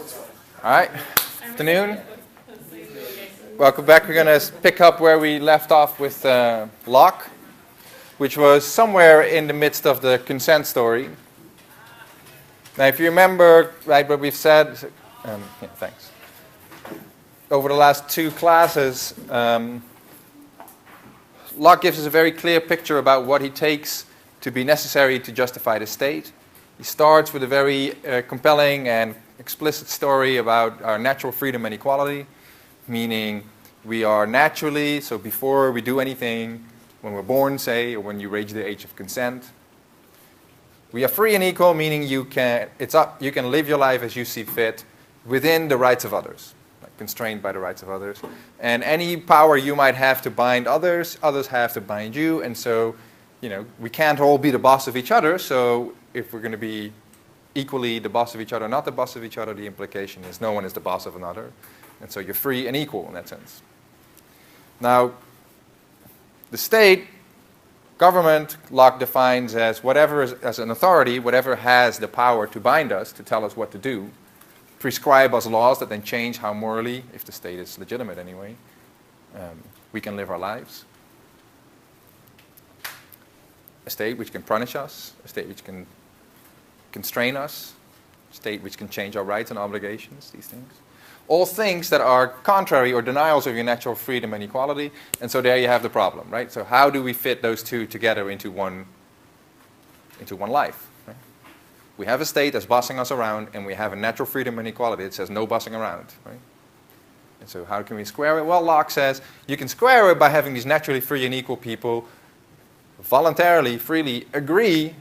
All right, afternoon. Welcome back. We're going to pick up where we left off with Locke, which was somewhere in the midst of the consent story. Now, if you remember, right, what we've said, thanks. Over the last two classes, Locke gives us a very clear picture about what he takes to be necessary to justify the state. He starts with a very compelling and explicit story about our natural freedom and equality, meaning we are naturally, so before we do anything, when we're born, say, or when you reach the age of consent, we are free and equal, meaning you can live your life as you see fit within the rights of others, like constrained by the rights of others. And any power you might have to bind others, others have to bind you, and so, we can't all be the boss of each other, so if we're going to be equally the boss of each other, not the boss of each other, the implication is no one is the boss of another. And so you're free and equal in that sense. Now, the state, government, Locke defines as whatever is, as an authority, whatever has the power to bind us, to tell us what to do, prescribe us laws that then change how morally, if the state is legitimate anyway, we can live our lives. A state which can punish us, a state which can constrain us, a state which can change our rights and obligations, these things. All things that are contrary or denials of your natural freedom and equality, and so there you have the problem, right? So how do we fit those two together into one life? Right? We have a state that's bossing us around, and we have a natural freedom and equality that says no bossing around, right? And so how can we square it? Well, Locke says you can square it by having these naturally free and equal people voluntarily, freely agree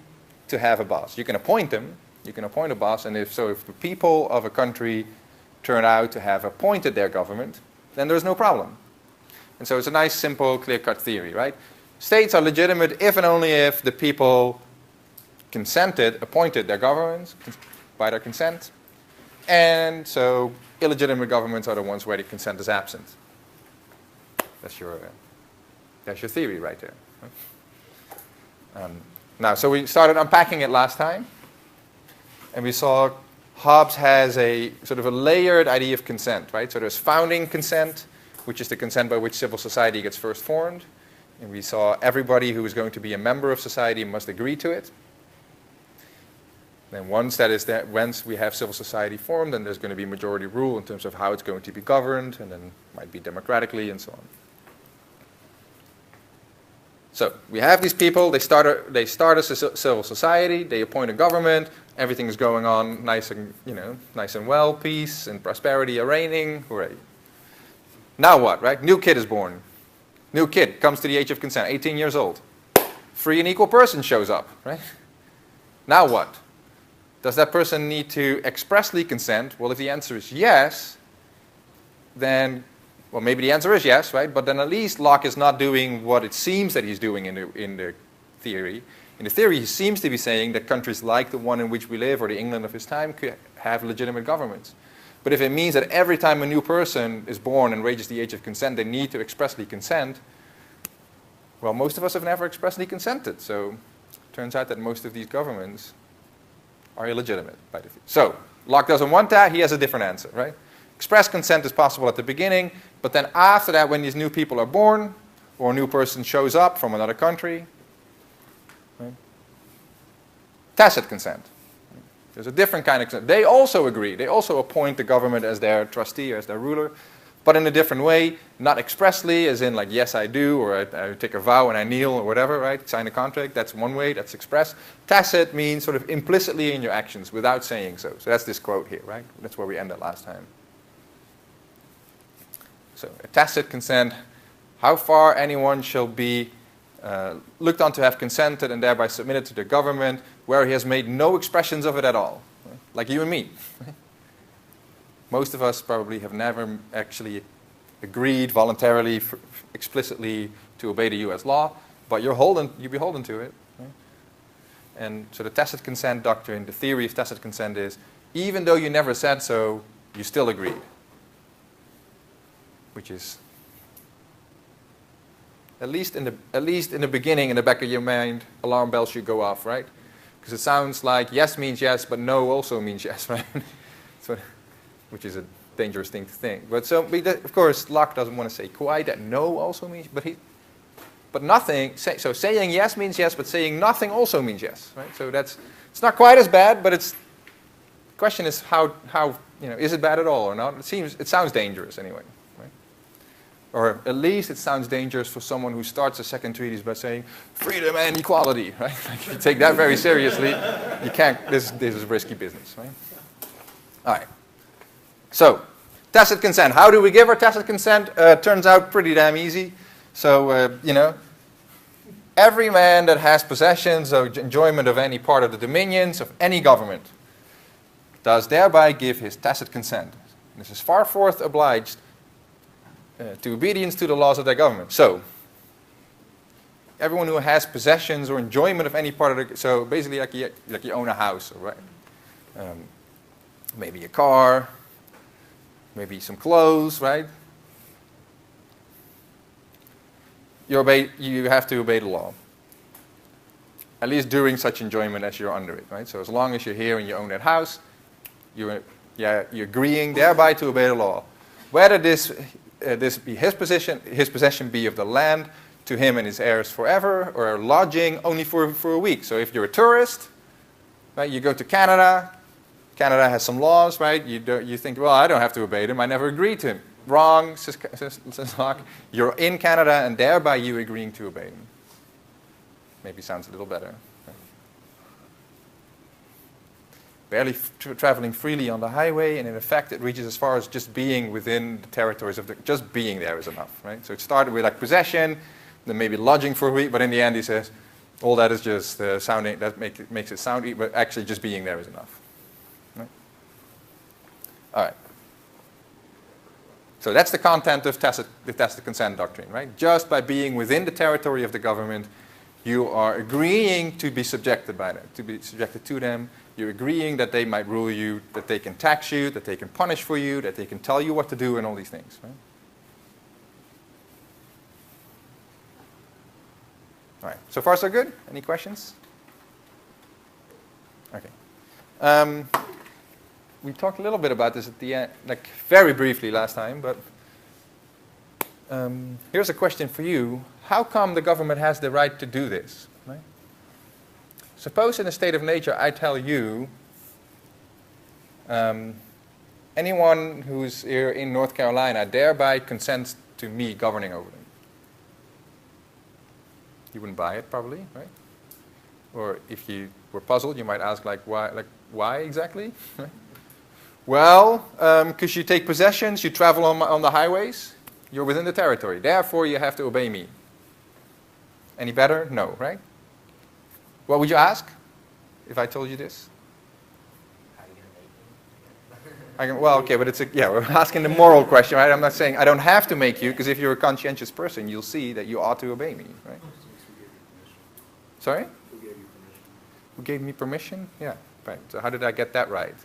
to have a boss. You can appoint them, you can appoint a boss, and if the people of a country turn out to have appointed their government, then there's no problem. And so it's a nice, simple, clear-cut theory, right? States are legitimate if and only if the people appointed their governments by their consent, and so illegitimate governments are the ones where the consent is absent. That's your theory right there. Right? Now, so we started unpacking it last time, and we saw Hobbes has a sort of a layered idea of consent, right? So there's founding consent, which is the consent by which civil society gets first formed, and we saw everybody who is going to be a member of society must agree to it. Then once we have civil society formed, then there's going to be majority rule in terms of how it's going to be governed, and then it might be democratically and so on. So we have these people, they start a civil society, they appoint a government, everything is going on nice and well, peace and prosperity are reigning, hooray. Now what, right? New kid is born. New kid comes to the age of consent, 18 years old. Free and equal person shows up, right? Now what? Does that person need to expressly consent? Well, if the answer is yes, then well, maybe the answer is yes, right? But then at least Locke is not doing what it seems that he's doing in the theory. In the theory, he seems to be saying that countries like the one in which we live, or the England of his time, could have legitimate governments. But if it means that every time a new person is born and reaches the age of consent, they need to expressly consent, well, most of us have never expressly consented. So it turns out that most of these governments are illegitimate by the theory. So Locke doesn't want that. He has a different answer, right? Express consent is possible at the beginning, but then after that, when these new people are born, or a new person shows up from another country, right? Tacit consent. There's a different kind of consent. They also agree. They also appoint the government as their trustee or as their ruler, but in a different way, not expressly, as in like, yes, I do, or I take a vow and I kneel, or whatever, right? Sign a contract. That's one way. That's express. Tacit means sort of implicitly in your actions without saying so. So that's this quote here, right? That's where we ended last time. So a tacit consent, how far anyone shall be looked on to have consented and thereby submitted to the government where he has made no expressions of it at all, right? Like you and me. Most of us probably have never actually agreed voluntarily, explicitly to obey the U.S. law, but you're beholden to it. Right? And so the tacit consent doctrine, the theory of tacit consent is, even though you never said so, you still agreed. Which is, at least in the beginning, in the back of your mind, alarm bells should go off, right? Because it sounds like yes means yes, but no also means yes, right? So which is a dangerous thing to think. But so, of course, Locke doesn't want to say quite that no also means, but nothing. So saying yes means yes, but saying nothing also means yes, right? So it's not quite as bad, but the question is how is it bad at all or not? It sounds dangerous anyway. Or at least it sounds dangerous for someone who starts a second treatise by saying freedom and equality, right? If you take that very seriously, you can't. This is risky business, right? All right. So, tacit consent. How do we give our tacit consent? Turns out pretty damn easy. So, every man that has possessions or enjoyment of any part of the dominions of any government does thereby give his tacit consent. This is far forth obliged to obedience to the laws of their government. So, everyone who has possessions or enjoyment of any part of the, so basically like you own a house, right? Maybe a car, maybe some clothes, right? You have to obey the law. At least during such enjoyment as you're under it, right? So as long as you're here and you own that house, you're agreeing thereby to obey the law. Whether this be his possession be of the land to him and his heirs forever, or lodging only for a week. So if you're a tourist, right, you go to Canada. Canada has some laws, right? You think, well, I don't have to obey them. I never agreed to them. Wrong, says Locke. You're in Canada, and thereby you agreeing to obey them. Maybe sounds a little better. Barely traveling freely on the highway, and in effect it reaches as far as just being within the territories of just being there is enough, right? So it started with like possession, then maybe lodging for a week, but in the end he says, all that is just sounding, that makes it sound, but actually just being there is enough. Right? All right. So that's the content of the tacit consent doctrine, right? Just by being within the territory of the government, you are agreeing to be subjected by them, to be subjected to them. You're agreeing that they might rule you, that they can tax you, that they can punish for you, that they can tell you what to do, and all these things. Right? All right. So far, so good? Any questions? Okay. We talked a little bit about this at the end, like very briefly last time, but here's a question for you. How come the government has the right to do this? Right? Suppose in a state of nature I tell you, anyone who's here in North Carolina thereby consents to me governing over them. You wouldn't buy it probably, right? Or if you were puzzled, you might ask why exactly? Well, because you take possessions, you travel on the highways, you're within the territory. Therefore, you have to obey me. Any better? No, right? What would you ask if I told you this? How are you going to make me? Well, okay, but we're asking the moral question, right? I'm not saying I don't have to make you, because if you're a conscientious person, you'll see that you ought to obey me, right? Sorry? Who gave you permission? Who gave me permission? Yeah, right. So how did I get that right?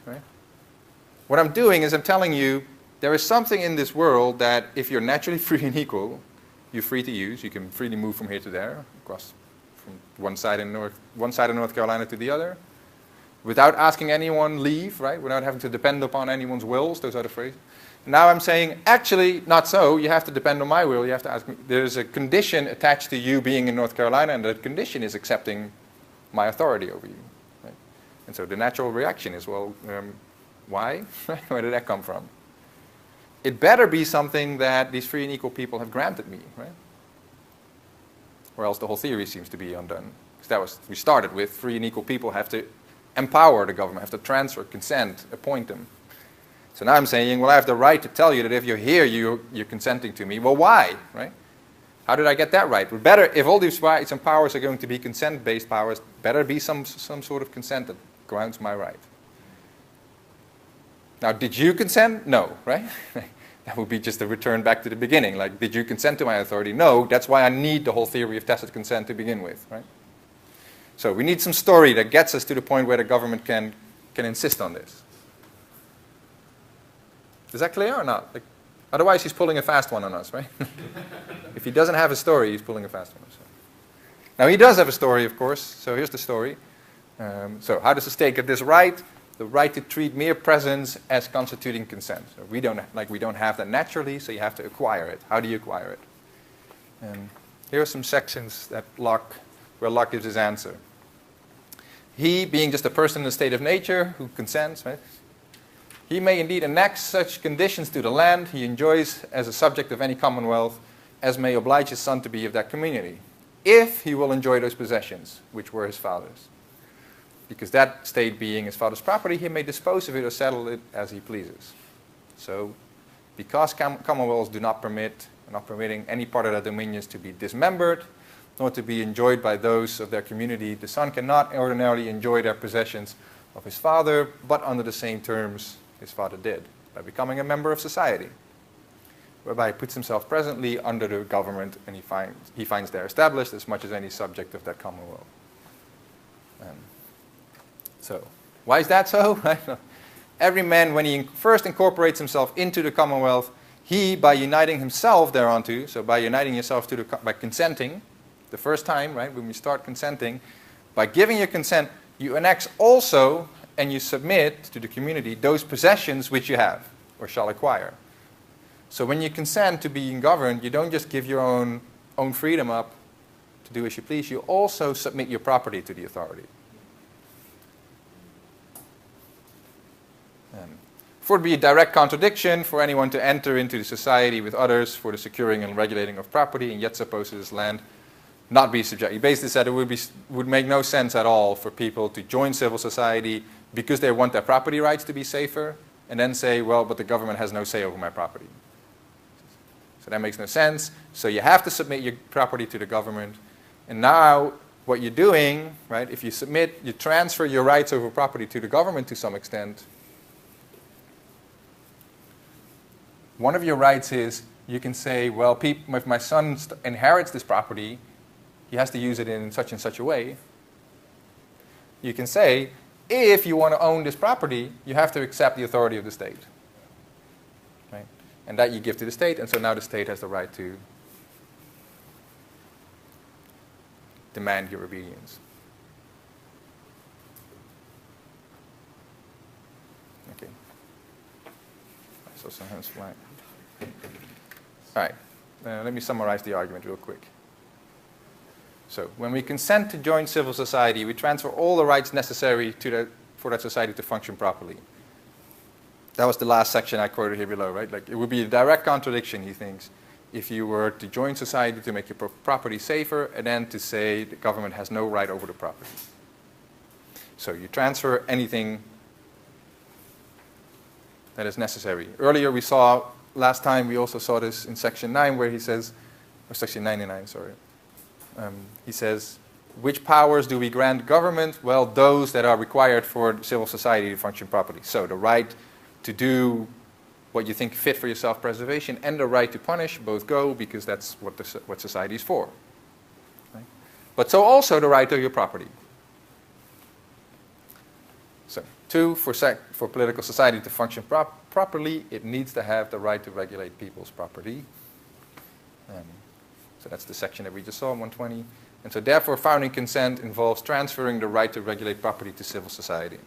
What I'm doing is I'm telling you there is something in this world that if you're naturally free and equal, you're free to use. You can freely move from here to there, across from one side of North Carolina to the other, without asking anyone leave, right? Without having to depend upon anyone's wills. Those are the phrases. Now I'm saying, actually, not so. You have to depend on my will. You have to ask me. There's a condition attached to you being in North Carolina, and that condition is accepting my authority over you. Right? And so the natural reaction is, well, why? Where did that come from? It better be something that these free and equal people have granted me, right? Or else the whole theory seems to be undone. Because that was we started with: free and equal people have to empower the government, have to transfer, consent, appoint them. So now I'm saying, well, I have the right to tell you that if you're here, you're consenting to me. Well, why, right? How did I get that right? Well, better, if all these rights and powers are going to be consent-based powers, better be some sort of consent that grounds my right. Now, did you consent? No, right? That would be just a return back to the beginning. Like, did you consent to my authority? No, that's why I need the whole theory of tacit consent to begin with, right? So we need some story that gets us to the point where the government can insist on this. Is that clear or not? Like, otherwise, he's pulling a fast one on us, right? If he doesn't have a story, he's pulling a fast one. So. Now, he does have a story, of course. So here's the story. So how does the state get this right? the right to treat mere presence as constituting consent. So we don't have that naturally, so you have to acquire it. How do you acquire it? And here are some sections that where Locke gives his answer. He, being just a person in a state of nature who consents, right? He may indeed annex such conditions to the land he enjoys as a subject of any commonwealth as may oblige his son to be of that community, if he will enjoy those possessions, which were his father's. Because that state being his father's property, he may dispose of it or settle it as he pleases. So, because commonwealths do not permit, not permitting any part of their dominions to be dismembered, nor to be enjoyed by those of their community, the son cannot ordinarily enjoy their possessions of his father, but under the same terms his father did, by becoming a member of society, whereby he puts himself presently under the government, and he finds there established as much as any subject of that commonwealth. So, why is that so? Every man, when he first incorporates himself into the commonwealth, he, by uniting himself thereunto, so by uniting yourself to by consenting, the first time, right, when you start consenting, by giving your consent, you annex also and you submit to the community those possessions which you have or shall acquire. So when you consent to being governed, you don't just give your own freedom up to do as you please, you also submit your property to the authority. For it to be a direct contradiction for anyone to enter into the society with others for the securing and regulating of property and yet suppose his land not be subject. He basically said it would make no sense at all for people to join civil society because they want their property rights to be safer and then say, well, but the government has no say over my property. So that makes no sense. So you have to submit your property to the government. And now what you're doing, right, if you submit, you transfer your rights over property to the government to some extent. One of your rights is you can say, well, if my son inherits this property, he has to use it in such and such a way. You can say, if you want to own this property, you have to accept the authority of the state. Right? And that you give to the state, and so now the state has the right to demand your obedience. Okay. I saw some hands flying. All right, let me summarize the argument real quick. So, when we consent to join civil society, we transfer all the rights necessary for that society to function properly. That was the last section I quoted here below, right? Like, it would be a direct contradiction, he thinks, if you were to join society to make your property safer and then to say the government has no right over the property. So, you transfer anything that is necessary. Earlier we saw, last time we also saw this in section 9 where he says, or section 99, sorry. He says, which powers do we grant government? Well, those that are required for civil society to function properly. So the right to do what you think fit for your self-preservation and the right to punish both go because that's what society is for. Right? But so also the right to your property. So 2, for political society to function properly, it needs to have the right to regulate people's property. So that's the section that we just saw, 120. And so therefore, founding consent involves transferring the right to regulate property to civil society.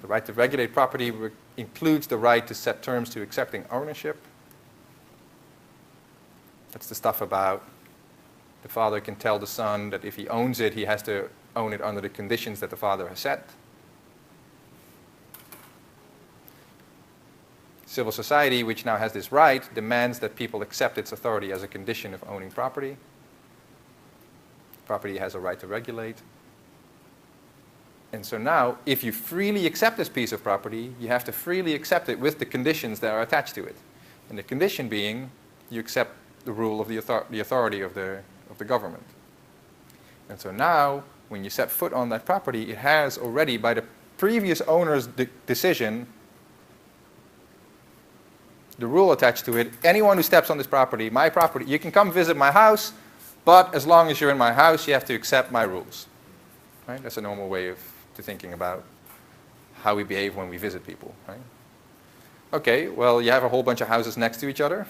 The right to regulate property includes the right to set terms to accepting ownership. That's the stuff about the father can tell the son that if he owns it, he has to own it under the conditions that the father has set. Civil society, which now has this right, demands that people accept its authority as a condition of owning property. Property has a right to regulate. And so now, if you freely accept this piece of property, you have to freely accept it with the conditions that are attached to it. And the condition being, you accept the rule of the authority of the government. And so now, when you set foot on that property, it has already, by the previous owner's decision, the rule attached to it, anyone who steps on this property, my property, you can come visit my house, but as long as you're in my house, you have to accept my rules. Right? That's a normal way of thinking about how we behave when we visit people. Right? Okay, well, you have a whole bunch of houses next to each other.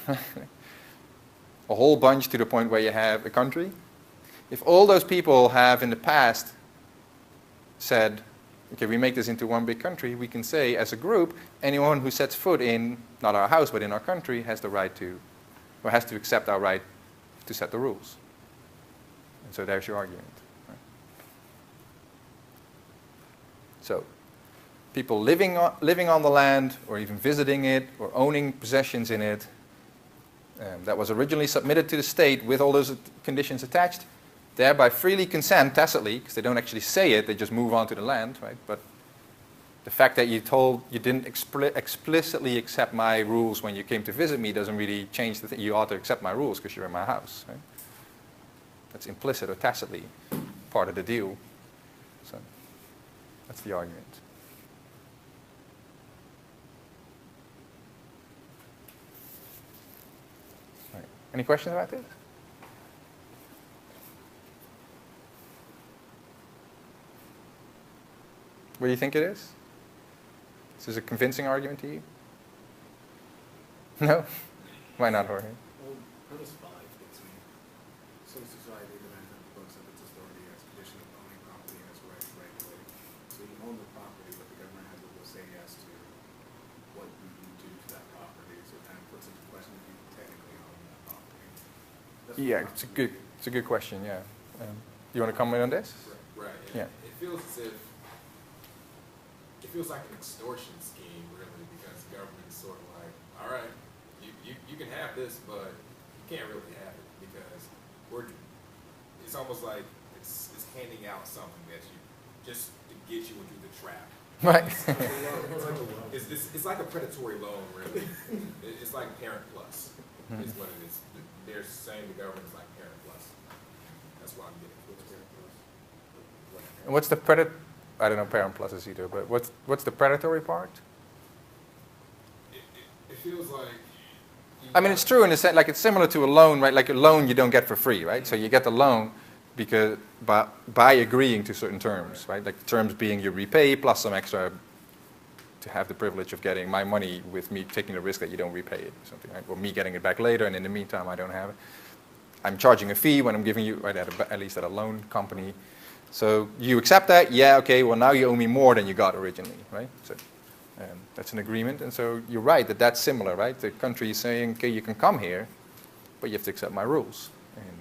A whole bunch to the point where you have a country. If all those people have in the past said, okay, we make this into one big country, we can say as a group, anyone who sets foot in, not our house, but in our country, has the right to, or has to accept our right to set the rules. And so there's your argument. Right? So people living on the land, or even visiting it, or owning possessions in it, that was originally submitted to the state with all those conditions attached, thereby freely consent tacitly, because they don't actually say it, they just move on to the land, right? But the fact that you didn't explicitly accept my rules when you came to visit me doesn't really change the thing. You ought to accept my rules because you're in my house, right? That's implicit or tacitly part of the deal. So that's the argument. All right. Any questions about this? What do you think it is? Is this a convincing argument to you? No? Why not, Jorge? Well, premise 5 gets me. Civil society demands that the books of its authority as condition of owning property and its right to regulate. So you own the property, but the government has a will say yes to what you do to that property. So it kind of puts into question if you technically own that property. Yeah, it's a good question, yeah. You want to comment on this? Right. Yeah. It feels as if it feels like an extortion scheme, really, because the government's sort of like, all right, you can have this, but you can't really have it because it's almost like it's handing out something that you just to get you into the trap. Right. It's like a predatory loan, really. It's like Parent Plus, is what it is. They're saying the government is like Parent Plus. That's why I'm getting Parent Plus. And what's the predator? I don't know Parent Pluses either, but what's the predatory part? It feels like. I mean, it's true in the sense, like it's similar to a loan, right? Like a loan you don't get for free, right? So you get the loan because by agreeing to certain terms, right? Like the terms being you repay plus some extra to have the privilege of getting my money with me taking the risk that you don't repay it or something, right? Or me getting it back later, and in the meantime I don't have it. I'm charging a fee when I'm giving you, right? At least at a loan company. So you accept that, yeah, okay, well now you owe me more than you got originally, right? So that's an agreement, and so you're right that that's similar, right? The country is saying, okay, you can come here, but you have to accept my rules. And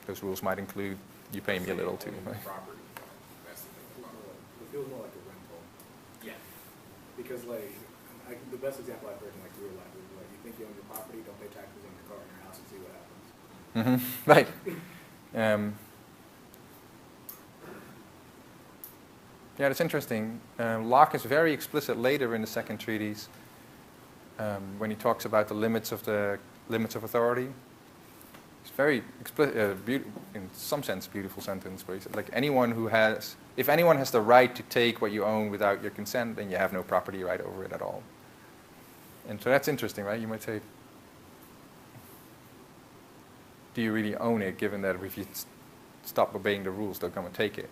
those rules might include you pay me a little too, right? Property. That's the thing about it. It feels more like a rental. Yeah. Because like, the best example I've heard in like real life is like, you think you own your property, don't pay taxes on your car and your house and see what happens. Right. Yeah, that's interesting. Locke is very explicit later in the second treatise when he talks about the limits of authority. It's very explicit, in some sense, beautiful sentence. Where he said, like if anyone has the right to take what you own without your consent, then you have no property right over it at all. And so that's interesting, right? You might say, do you really own it, given that if you stop obeying the rules, they'll come and take it?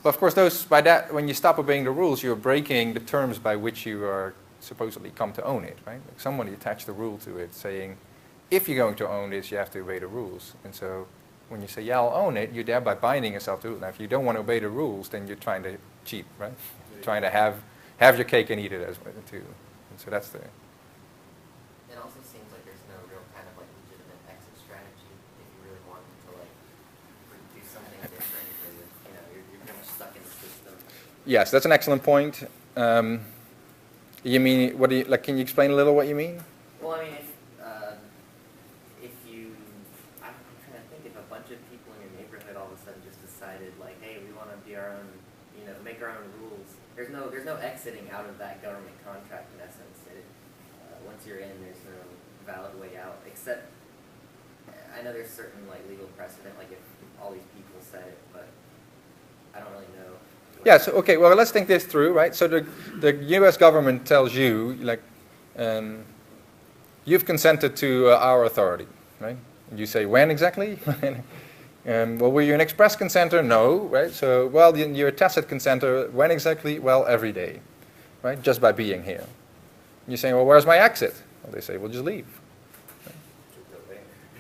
But of course, when you stop obeying the rules, you're breaking the terms by which you are supposedly come to own it, right? Like somebody attached a rule to it saying, if you're going to own this, you have to obey the rules. And so when you say, yeah, I'll own it, you're thereby binding yourself to it. Now, if you don't want to obey the rules, then you're trying to cheat, right? You're trying to have your cake and eat it as well, too. And so that's the... It also seems like there's no real kind of like legitimate exit strategy if you really want to like do something different. You're kind of stuck in the system. Yes, that's an excellent point. You mean, can you explain a little what you mean? Well, I mean, if you, I'm trying to think if a bunch of people in your neighborhood all of a sudden just decided like, hey, we want to be our own, make our own rules. There's no exiting out of that government contract in essence. Once you're in, there's no valid way out, except I know there's certain like legal precedent, like if all these people said it, but I don't really know. Yeah, so, okay, well, let's think this through, right? So the U.S. government tells you, like, you've consented to our authority, right? And you say, when exactly? Well, were you an express consenter? No, right? So, well, you're a tacit consenter. When exactly? Well, every day, right? Just by being here. And you're saying, well, where's my exit? Well, they say, well, just leave.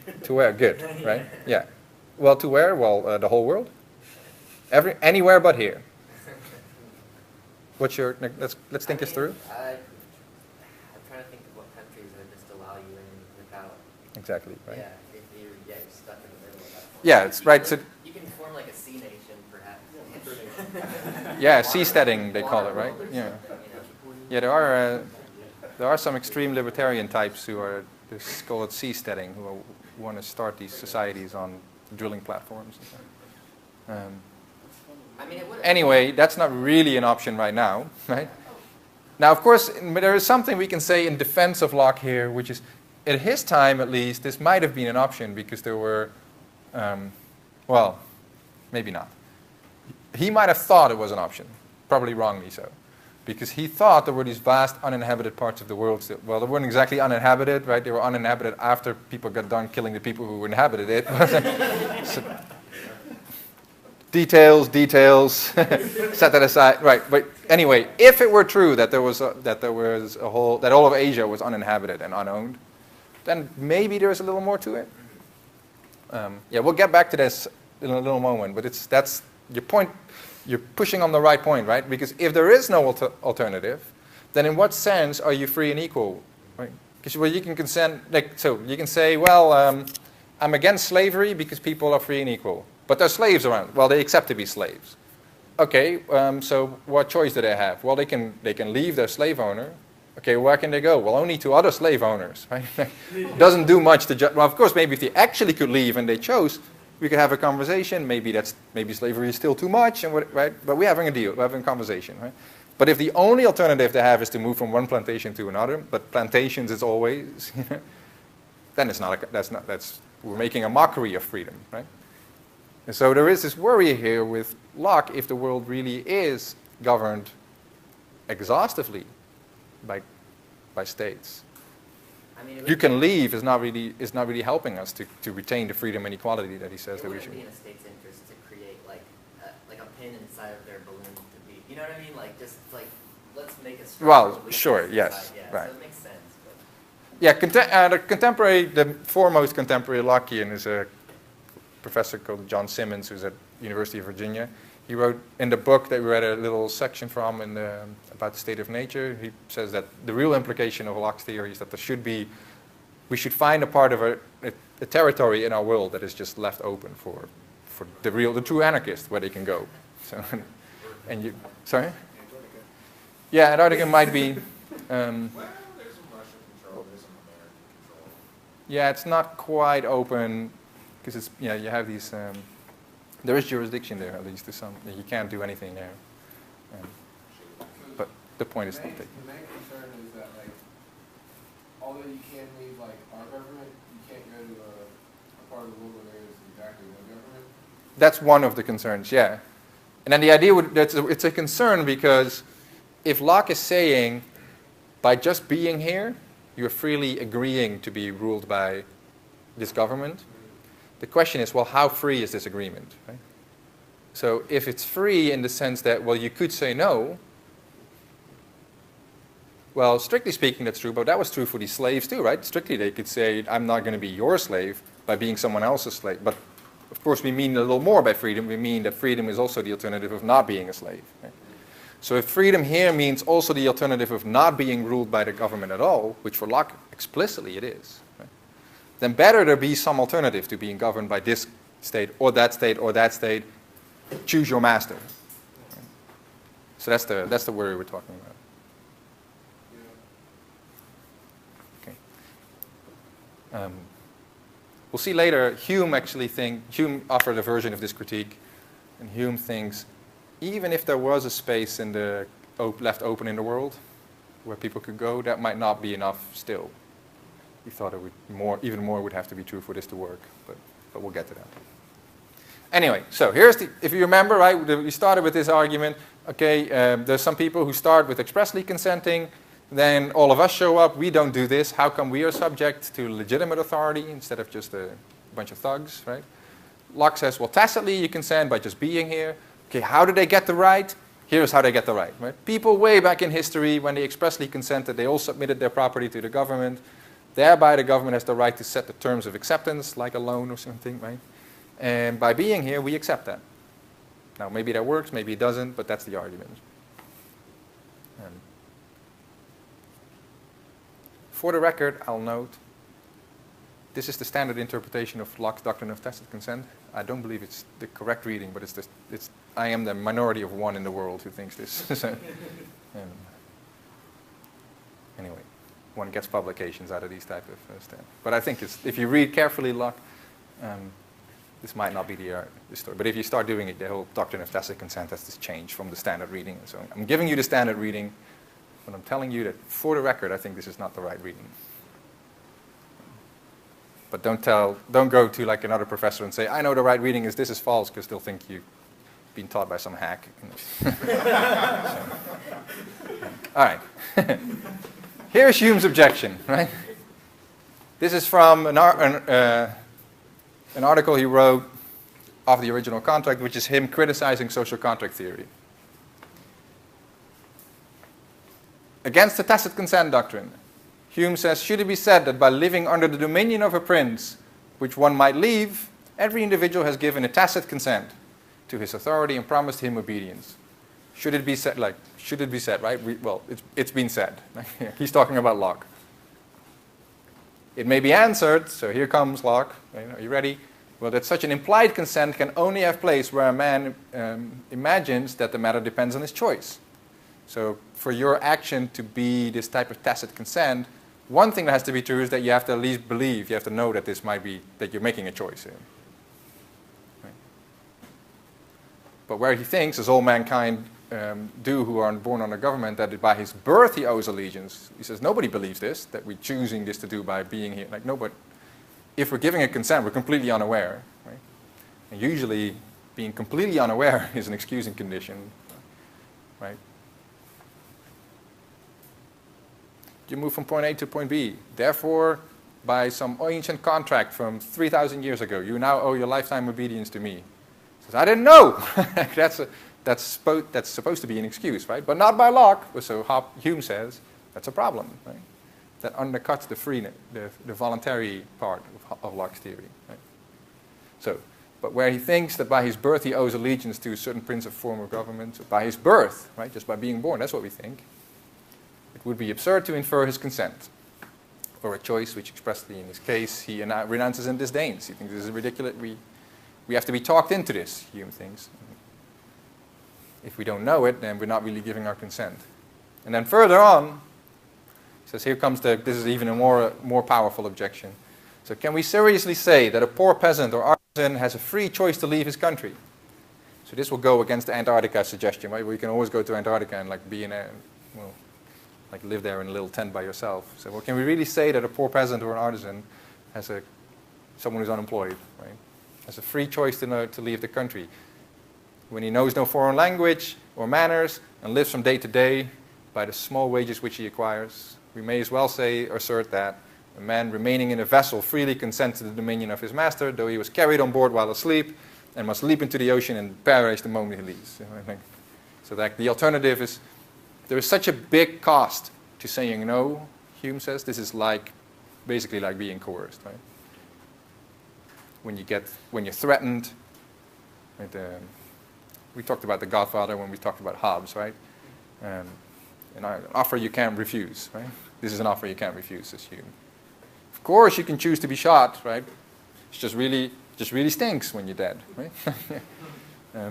Right? To where? Good, right? Yeah. Well, to where? Well, the whole world. Anywhere but here. What's your? Let's think this through. I'm trying to think of what countries would just allow you in without. Exactly. Right. Yeah, if you're stuck in the middle of that. Yeah, it's right. So You can form like a sea nation, perhaps. yeah, seasteading they call it, right? Yeah. Yeah, there are some extreme libertarian types who are just call it seasteading, who want to start these societies on drilling platforms. And so. I mean, it would. Anyway, that's not really an option right now, right? Now, of course, there is something we can say in defense of Locke here, which is, at his time at least, this might have been an option because there were, well, maybe not. He might have thought it was an option, probably wrongly so, because he thought there were these vast uninhabited parts of the world still. Well, they weren't exactly uninhabited, right? They were uninhabited after people got done killing the people who inhabited it. So, details, set that aside. Right, but anyway, if it were true that that all of Asia was uninhabited and unowned, then maybe there's a little more to it. Yeah, we'll get back to this in a little moment, but that's your point. You're pushing on the right point, right? Because if there is no alternative, then in what sense are you free and equal? Right? Because you can consent, so you can say, well, I'm against slavery because people are free and equal. But there's slaves around. Well, they accept to be slaves. Okay, so what choice do they have? Well, they can leave their slave owner. Okay, where can they go? Well, only to other slave owners, right? Doesn't do much to well, of course, maybe if they actually could leave and they chose, we could have a conversation. Maybe slavery is still too much, right? But we're having a deal. We're having a conversation, right? But if the only alternative they have is to move from one plantation to another, but plantations is always, then it's not. We're making a mockery of freedom, right? And so there is this worry here with Locke if the world really is governed exhaustively by states. I mean, You can leave is not really helping us to retain the freedom and equality that he says that we should. It would be in a state's interest to create like a pin inside of their balloon to be, you know what I mean? Like just like let's make a structure. Well, sure, yes, yeah, right. So it makes sense. But. Yeah, the foremost contemporary Lockean is a professor called John Simmons, who's at University of Virginia. He wrote in the book that we read a little section from about the state of nature. He says that the real implication of Locke's theory is that we should find a part of a territory in our world that is just left open for the true anarchist, where they can go. So, and you, sorry? Antarctica. Yeah, Antarctica might be. Well, there's some Russian control, there's some American control. Yeah, it's not quite open because it's you have these. There is jurisdiction there, at least to some. You can't do anything there. But the point is not taken. The main concern is that, like, although you can leave, like, our government, you can't go to a part of the world where there is exactly no government. That's one of the concerns, yeah. And then the idea it's a concern because if Locke is saying, by just being here, you're freely agreeing to be ruled by this government. The question is, well, how free is this agreement? Right? So if it's free in the sense that, well, you could say no, well, strictly speaking, that's true, but that was true for these slaves too, right? Strictly, they could say, I'm not going to be your slave by being someone else's slave. But of course, we mean a little more by freedom. We mean that freedom is also the alternative of not being a slave. Right? So if freedom here means also the alternative of not being ruled by the government at all, which for Locke explicitly it is, right? Then better there be some alternative to being governed by this state or that state or that state. Choose your master. Right? So that's the worry we're talking about. Okay. We'll see later. Hume offered a version of this critique, and Hume thinks even if there was a space in the left open in the world where people could go, that might not be enough still. He thought even more would have to be true for this to work, but we'll get to that. Anyway, so if you remember, right, we started with this argument. Okay, there's some people who start with expressly consenting, then all of us show up, we don't do this. How come we are subject to legitimate authority instead of just a bunch of thugs, right? Locke says, well, tacitly you consent by just being here. Okay, how do they get the right? Here's how they get the right, right? People way back in history, when they expressly consented, they all submitted their property to the government. Thereby, the government has the right to set the terms of acceptance, like a loan or something, right? And by being here, we accept that. Now, maybe that works, maybe it doesn't, but that's the argument. For the record, I'll note, this is the standard interpretation of Locke's doctrine of tacit consent. I don't believe it's the correct reading, but I am the minority of one in the world who thinks this. So, anyway, one gets publications out of these type of stuff. But I think if you read carefully Locke, this might not be the story. But if you start doing it, the whole doctrine of tacit consent has this change from the standard reading. And so I'm giving you the standard reading, but I'm telling you that for the record, I think this is not the right reading. But don't go to like another professor and say, I know the right reading is this is false, because they'll think you've been taught by some hack. All right. Here's Hume's objection, right? This is from an article he wrote of the original contract, which is him criticizing social contract theory. Against the tacit consent doctrine, Hume says, should it be said that by living under the dominion of a prince, which one might leave, every individual has given a tacit consent to his authority and promised him obedience? Should it be said, right? Well, it's been said. He's talking about Locke. It may be answered, so here comes Locke. Are you ready? Well, that such an implied consent can only have place where a man imagines that the matter depends on his choice. So for your action to be this type of tacit consent, one thing that has to be true is that you have to at least believe, you have to know that this might be, that you're making a choice here. Right? But where he thinks, as all mankind do who are born under government, that by his birth he owes allegiance. He says, nobody believes this, that we're choosing this to do by being here. Like, no, but if we're giving a consent, we're completely unaware. Right? And usually, being completely unaware is an excusing condition. Right? You move from point A to point B. Therefore, by some ancient contract from 3,000 years ago, you now owe your lifetime obedience to me. He says, I didn't know. That's supposed to be an excuse, right? But not by Locke. So Hume says that's a problem, right? That undercuts the free, the voluntary part of Locke's theory. Right? So, but where he thinks that by his birth he owes allegiance to a certain prince of form of government, so by his birth, right, just by being born, that's what we think. It would be absurd to infer his consent, or a choice which expressly in his case he renounces and disdains. He thinks this is ridiculous. We have to be talked into this, Hume thinks. If we don't know it, then we're not really giving our consent. And then further on, he says, here comes this is even a more powerful objection. So can we seriously say that a poor peasant or artisan has a free choice to leave his country? So this will go against the Antarctica suggestion, right? Where you can always go to Antarctica and like be in like live there in a little tent by yourself. So well, can we really say that a poor peasant or an artisan has someone who's unemployed, right, has a free choice to leave the country? When he knows no foreign language or manners and lives from day to day by the small wages which he acquires, we may as well assert that a man remaining in a vessel freely consents to the dominion of his master, though he was carried on board while asleep and must leap into the ocean and perish the moment he leaves. I think. So that the alternative is, there is such a big cost to saying no, Hume says. This is basically like being coerced, right? When you're threatened. Right, we talked about The Godfather when we talked about Hobbes, right? An offer you can't refuse, right? This is an offer you can't refuse, says Hume. Of course, you can choose to be shot, right? It just really stinks when you're dead, right?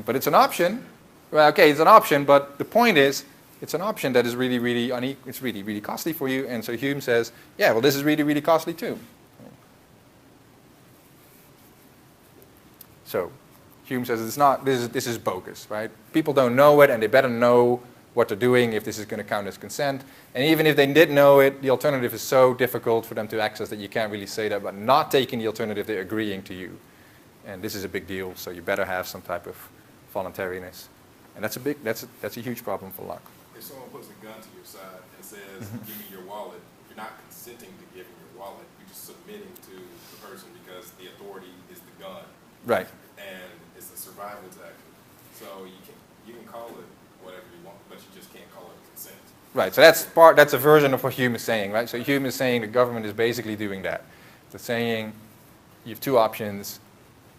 But it's an option. Well, okay, it's an option, but the point is, it's an option that is really, really it's really, really costly for you. And so Hume says, yeah, well, this is really, really costly too. So Hume says it's not. This is bogus, right? People don't know it, and they better know what they're doing if this is going to count as consent. And even if they did know it, the alternative is so difficult for them to access that you can't really say that. But not taking the alternative, they're agreeing to you, and this is a big deal. So you better have some type of voluntariness, and that's a huge problem for Locke. If someone puts a gun to your side and says, give me your wallet, you're not consenting to giving your wallet. You're just submitting to the person because the authority is the gun. Right. And it's a survival tactic. So you can call it whatever you want, but you just can't call it consent. Right. So that's a version of what Hume is saying, right? So Hume is saying the government is basically doing that. They're saying you have two options.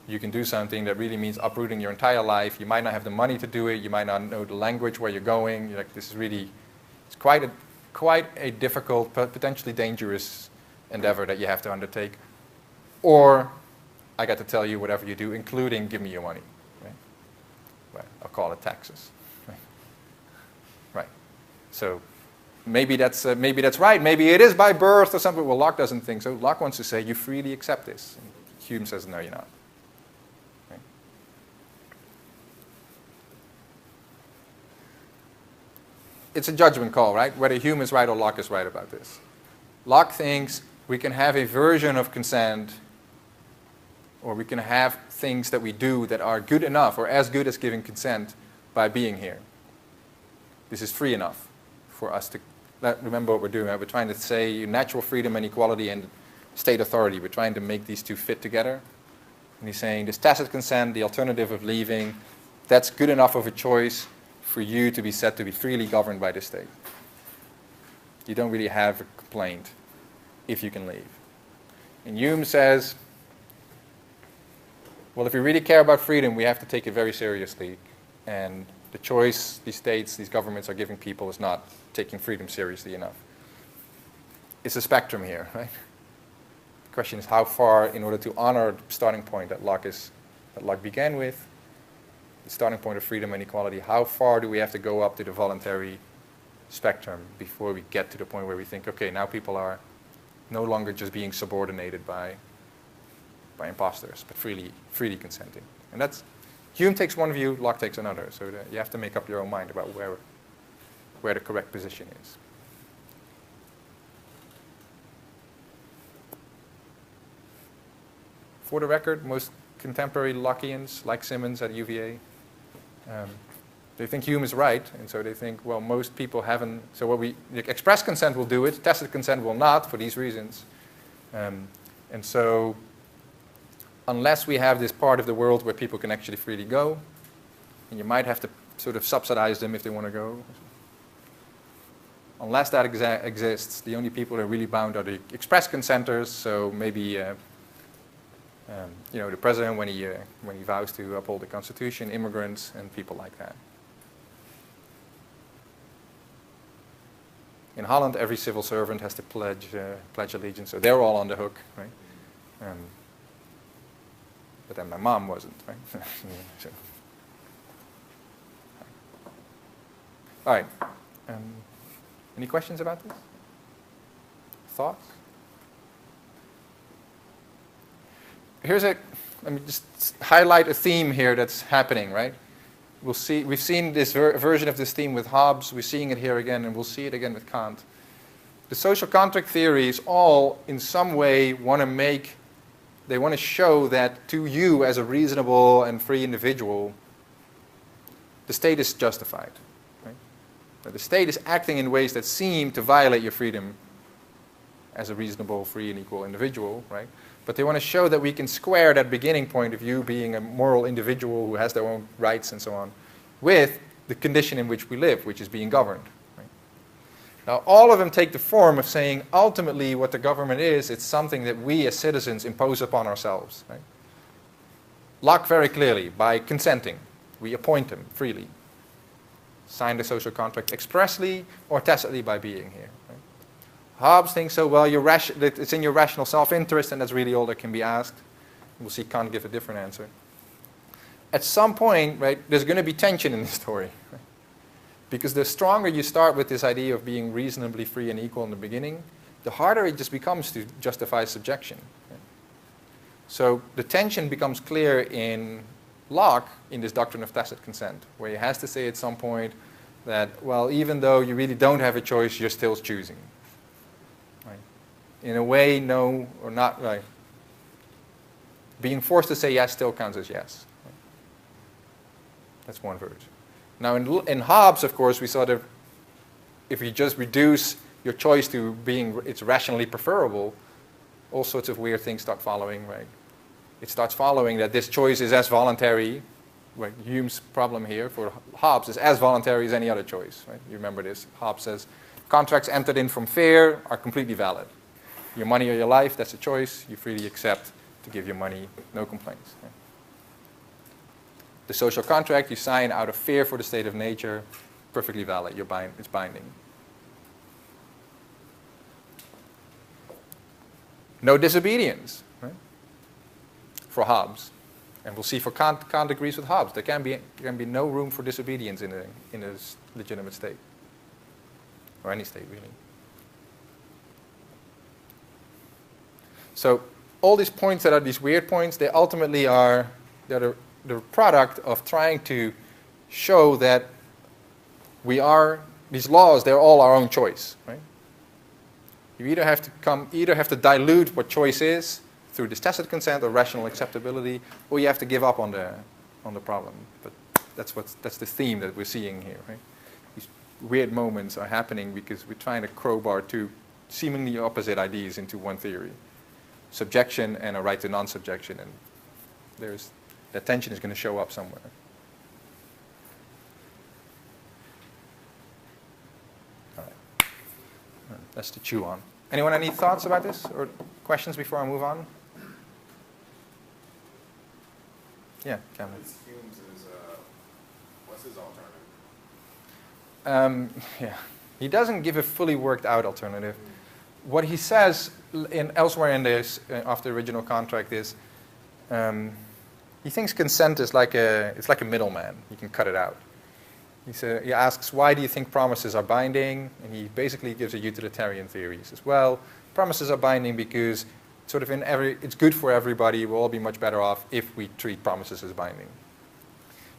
you can do something that really means uprooting your entire life. You might not have the money to do it. You might not know the language where you're going. You're like, this is really, it's quite a difficult, but potentially dangerous endeavor that you have to undertake. Or I got to tell you whatever you do, including give me your money. Right? Well, I'll call it taxes. Right. So maybe that's right. Maybe it is by birth or something. Well, Locke doesn't think so. Locke wants to say you freely accept this. And Hume says no, you're not. Right? It's a judgment call, right? Whether Hume is right or Locke is right about this. Locke thinks we can have a version of consent, or we can have things that we do that are good enough or as good as giving consent by being here. This is free enough for us to remember what we're doing. We're trying to say natural freedom and equality and state authority. We're trying to make these two fit together. And he's saying this tacit consent, the alternative of leaving, that's good enough of a choice for you to be said to be freely governed by the state. You don't really have a complaint if you can leave. And Hume says, well, if we really care about freedom, we have to take it very seriously. And the choice these states, these governments are giving people is not taking freedom seriously enough. It's a spectrum here, right? The question is how far, in order to honor the starting point that Locke began with, the starting point of freedom and equality, how far do we have to go up to the voluntary spectrum before we get to the point where we think, okay, now people are no longer just being subordinated by imposters, but freely consenting. And that's, Hume takes one view, Locke takes another. So you have to make up your own mind about where the correct position is. For the record, most contemporary Lockeans, like Simmons at UVA, they think Hume is right, and so they think, well, most people haven't, so express consent will do it, tacit consent will not, for these reasons. And so unless we have this part of the world where people can actually freely go, and you might have to sort of subsidize them if they want to go. Unless that exists, the only people that are really bound are the express consenters, so maybe the president when he vows to uphold the Constitution, immigrants, and people like that. In Holland, every civil servant has to pledge allegiance, so they're all on the hook, right? But then my mom wasn't, right? So. All right. Any questions about this? Thoughts? Let me just highlight a theme here that's happening, right? We've seen this version of this theme with Hobbes, we're seeing it here again, and we'll see it again with Kant. The social contract theories all, in some way, want to show that to you as a reasonable and free individual, the state is justified. Right? That the state is acting in ways that seem to violate your freedom as a reasonable, free, and equal individual, right? But they want to show that we can square that beginning point of you being a moral individual who has their own rights and so on with the condition in which we live, which is being governed. Right? Now, all of them take the form of saying ultimately what the government is, it's something that we as citizens impose upon ourselves. Right? Locke very clearly, by consenting, we appoint them freely. Sign the social contract expressly or tacitly by being here. Hobbes thinks so, well, it's in your rational self-interest, and that's really all that can be asked. We'll see Kant give a different answer. At some point, right, there's going to be tension in this story. Right? Because the stronger you start with this idea of being reasonably free and equal in the beginning, the harder it just becomes to justify subjection. Right? So the tension becomes clear in Locke in this doctrine of tacit consent, where he has to say at some point that, well, even though you really don't have a choice, you're still choosing. In a way, no or not, right? Being forced to say yes still counts as yes. Right? That's one version. Now, in Hobbes, of course, we saw that if you just reduce your choice to being it's rationally preferable, all sorts of weird things start following, right? It starts following that this choice is as voluntary. Right? Hume's problem here for Hobbes is as voluntary as any other choice. Right? You remember this. Hobbes says contracts entered in from fear are completely valid. Your money or your life, that's a choice. You freely accept to give your money, no complaints. Right? The social contract you sign out of fear for the state of nature, perfectly valid. It's binding. No disobedience, right? For Hobbes. And we'll see for Kant agrees with Hobbes. There can be no room for disobedience in a legitimate state. Or any state, really. So all these points that are these weird points, they ultimately are the product of trying to show that these laws, they're all our own choice, right? You either have to dilute what choice is through this tacit consent or rational acceptability, or you have to give up on the problem. But that's the theme that we're seeing here, right? These weird moments are happening because we're trying to crowbar two seemingly opposite ideas into one theory. Subjection and a right to non-subjection, and that tension is going to show up somewhere. All right. That's to chew on. Anyone any thoughts about this or questions before I move on? Yeah, Cameron. Hume's is, what's his alternative? Yeah, he doesn't give a fully worked out alternative. What he says elsewhere in this, after the original contract, is he thinks consent is like a middleman. You can cut it out. He asks, why do you think promises are binding? And he basically gives a utilitarian theory. He says, well, promises are binding because sort of it's good for everybody. We'll all be much better off if we treat promises as binding.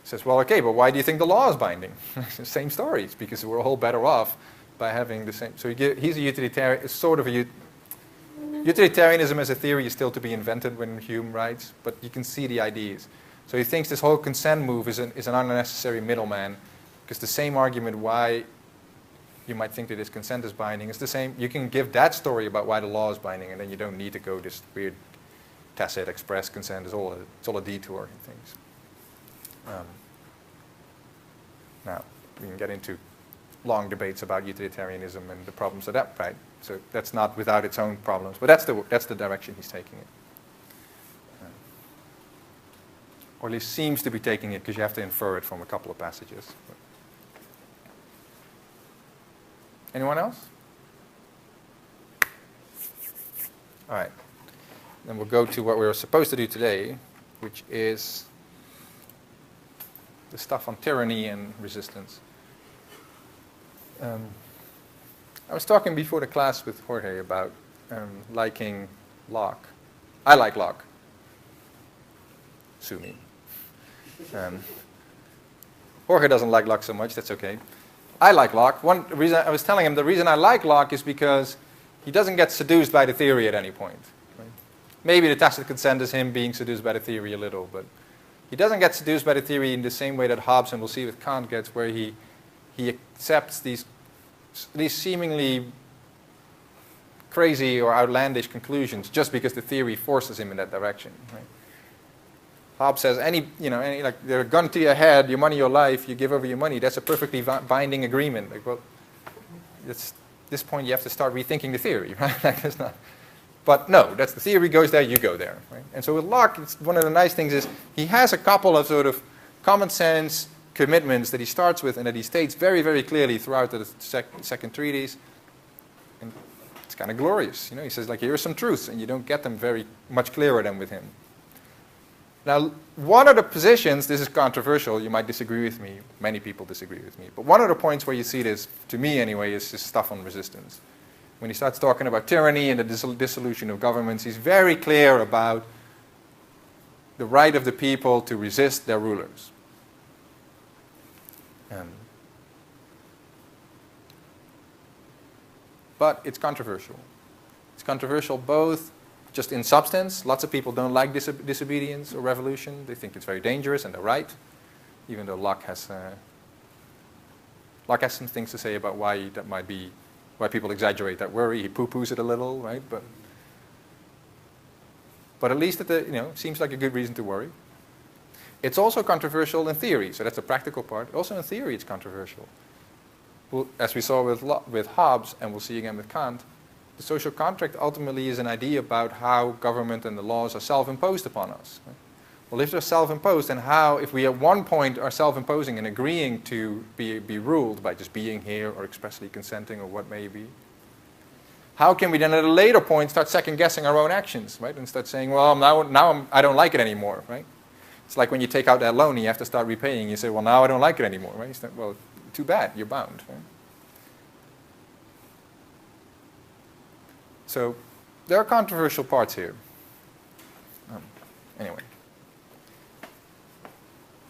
He says, well, okay, but why do you think the law is binding? Same story. It's because we're all better off by having the same. So he's a utilitarian, sort of a utilitarianism as a theory is still to be invented when Hume writes, but you can see the ideas. So he thinks this whole consent move is an unnecessary middleman, because the same argument why you might think that this consent is binding is the same. You can give that story about why the law is binding, and then you don't need to go this weird tacit express consent. It's all a detour in things. Now, we can get into long debates about utilitarianism and the problems of that, right? So that's not without its own problems, but that's the direction he's taking it. Or at least seems to be taking it, because you have to infer it from a couple of passages. Anyone else? All right. Then we'll go to what we were supposed to do today, which is the stuff on tyranny and resistance. I was talking before the class with Jorge about liking Locke. I like Locke. Sue me. Jorge doesn't like Locke so much. That's okay. I like Locke. One reason I was telling him the reason I like Locke is because he doesn't get seduced by the theory at any point. Right? Maybe the tacit consent is him being seduced by the theory a little, but he doesn't get seduced by the theory in the same way that Hobbes, and we'll see with Kant, gets, where he accepts these seemingly crazy or outlandish conclusions just because the theory forces him in that direction. Right? Hobbes says, like, they're a gun to your head, your money, your life, you give over your money. That's a perfectly binding agreement. Like, well, at this point you have to start rethinking the theory, right? Like, that's not. But no, that's the theory goes there, you go there. Right? And so with Locke, one of the nice things is he has a couple of sort of common sense commitments that he starts with and that he states very, very clearly throughout the second treatise. And it's kind of glorious. He says, like, here are some truths, and you don't get them very much clearer than with him. Now, one of the positions, this is controversial, you might disagree with me, many people disagree with me, but one of the points where you see this, to me anyway, is this stuff on resistance. When he starts talking about tyranny and the dissolution of governments, he's very clear about the right of the people to resist their rulers. But it's controversial. It's controversial both just in substance. Lots of people don't like disobedience or revolution. They think it's very dangerous, and they're right, even though Locke has some things to say about why that might be, why people exaggerate that worry. He poo-poos it a little, right? But at least it seems like a good reason to worry. It's also controversial in theory, so that's the practical part. Also in theory, it's controversial. Well, as we saw with Hobbes, and we'll see again with Kant, the social contract ultimately is an idea about how government and the laws are self-imposed upon us. Right? Well, if they're self-imposed, then how, if we at one point are self-imposing and agreeing to be ruled by just being here or expressly consenting or what may be, how can we then at a later point start second-guessing our own actions, right? And start saying, well, now I don't like it anymore, right? It's like when you take out that loan and you have to start repaying. You say, well, now I don't like it anymore, right? You say, well, too bad, you're bound, right? So there are controversial parts here. Anyway.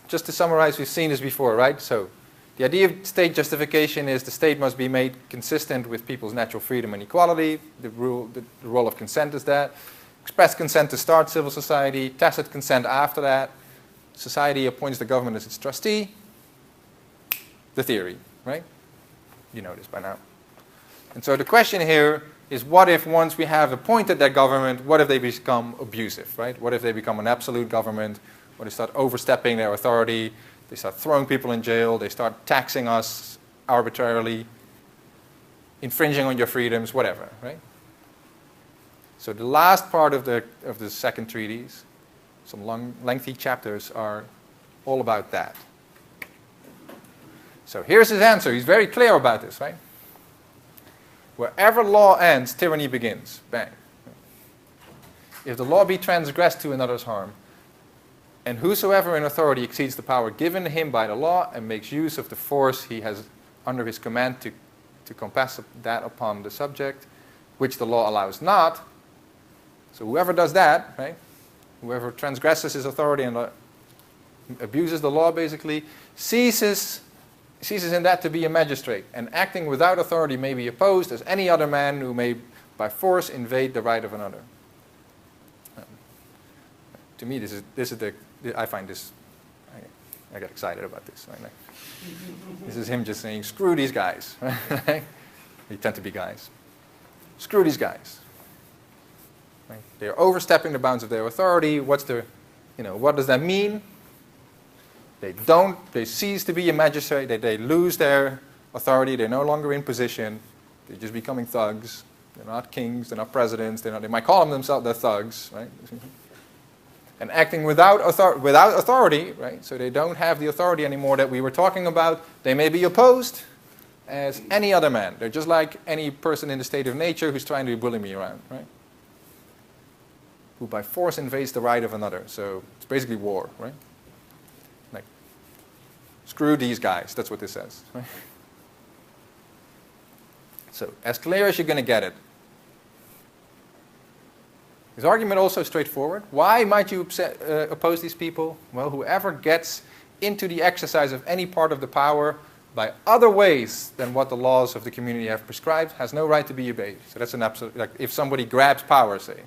Just to summarize, we've seen this before, right? So the idea of state justification is the state must be made consistent with people's natural freedom and equality. The role of consent is that. Express consent to start civil society, tacit consent after that. Society appoints the government as its trustee. The theory, right? You know this by now. And so the question here is, what if once we have appointed that government, what if they become abusive, right? What if they become an absolute government? Or they start overstepping their authority, they start throwing people in jail, they start taxing us arbitrarily, infringing on your freedoms, whatever, right? So the last part of the second treatise, some lengthy chapters, are all about that. So here's his answer. He's very clear about this, right? Wherever law ends, tyranny begins. Bang. If the law be transgressed to another's harm, and whosoever in authority exceeds the power given him by the law and makes use of the force he has under his command to compass that upon the subject, which the law allows not. So whoever does that, right, whoever transgresses his authority and abuses the law, basically, ceases in that to be a magistrate, and acting without authority may be opposed as any other man who may by force invade the right of another. To me, I find this, I get excited about this. Right? This is him just saying, screw these guys. Right? They tend to be guys. Screw these guys. Right? They're overstepping the bounds of their authority. What does that mean? They cease to be a magistrate. They lose their authority. They're no longer in position. They're just becoming thugs. They're not kings. They're not presidents. They might call themselves they're thugs, right? And acting without authority, right? So they don't have the authority anymore that we were talking about. They may be opposed as any other man. They're just like any person in the state of nature who's trying to bully me around, right? Who by force invades the right of another. So it's basically war, right? Like, screw these guys. That's what this says, right? So as clear as you're going to get it. His argument also straightforward. Why might you oppose these people? Well, whoever gets into the exercise of any part of the power by other ways than what the laws of the community have prescribed has no right to be obeyed. So that's an absolute, like if somebody grabs power, say,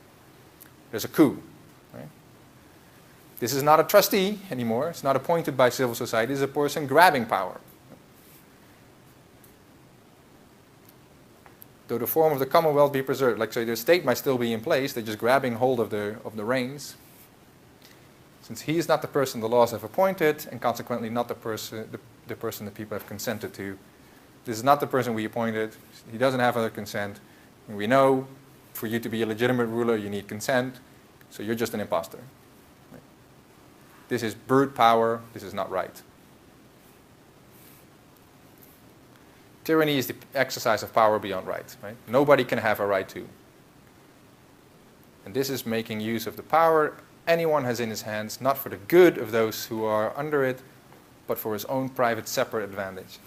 there's a coup. Right? This is not a trustee anymore. It's not appointed by civil society. It's a person grabbing power. Though the form of the Commonwealth be preserved. Like, so the state might still be in place, they're just grabbing hold of the reins. Since he is not the person the laws have appointed, and consequently not the person that people have consented to. This is not the person we appointed. He doesn't have other consent. And we know for you to be a legitimate ruler, you need consent. So you're just an imposter. Right? This is brute power. This is not right. Tyranny is the exercise of power beyond right. Nobody can have a right to. And this is making use of the power anyone has in his hands, not for the good of those who are under it, but for his own private separate advantage.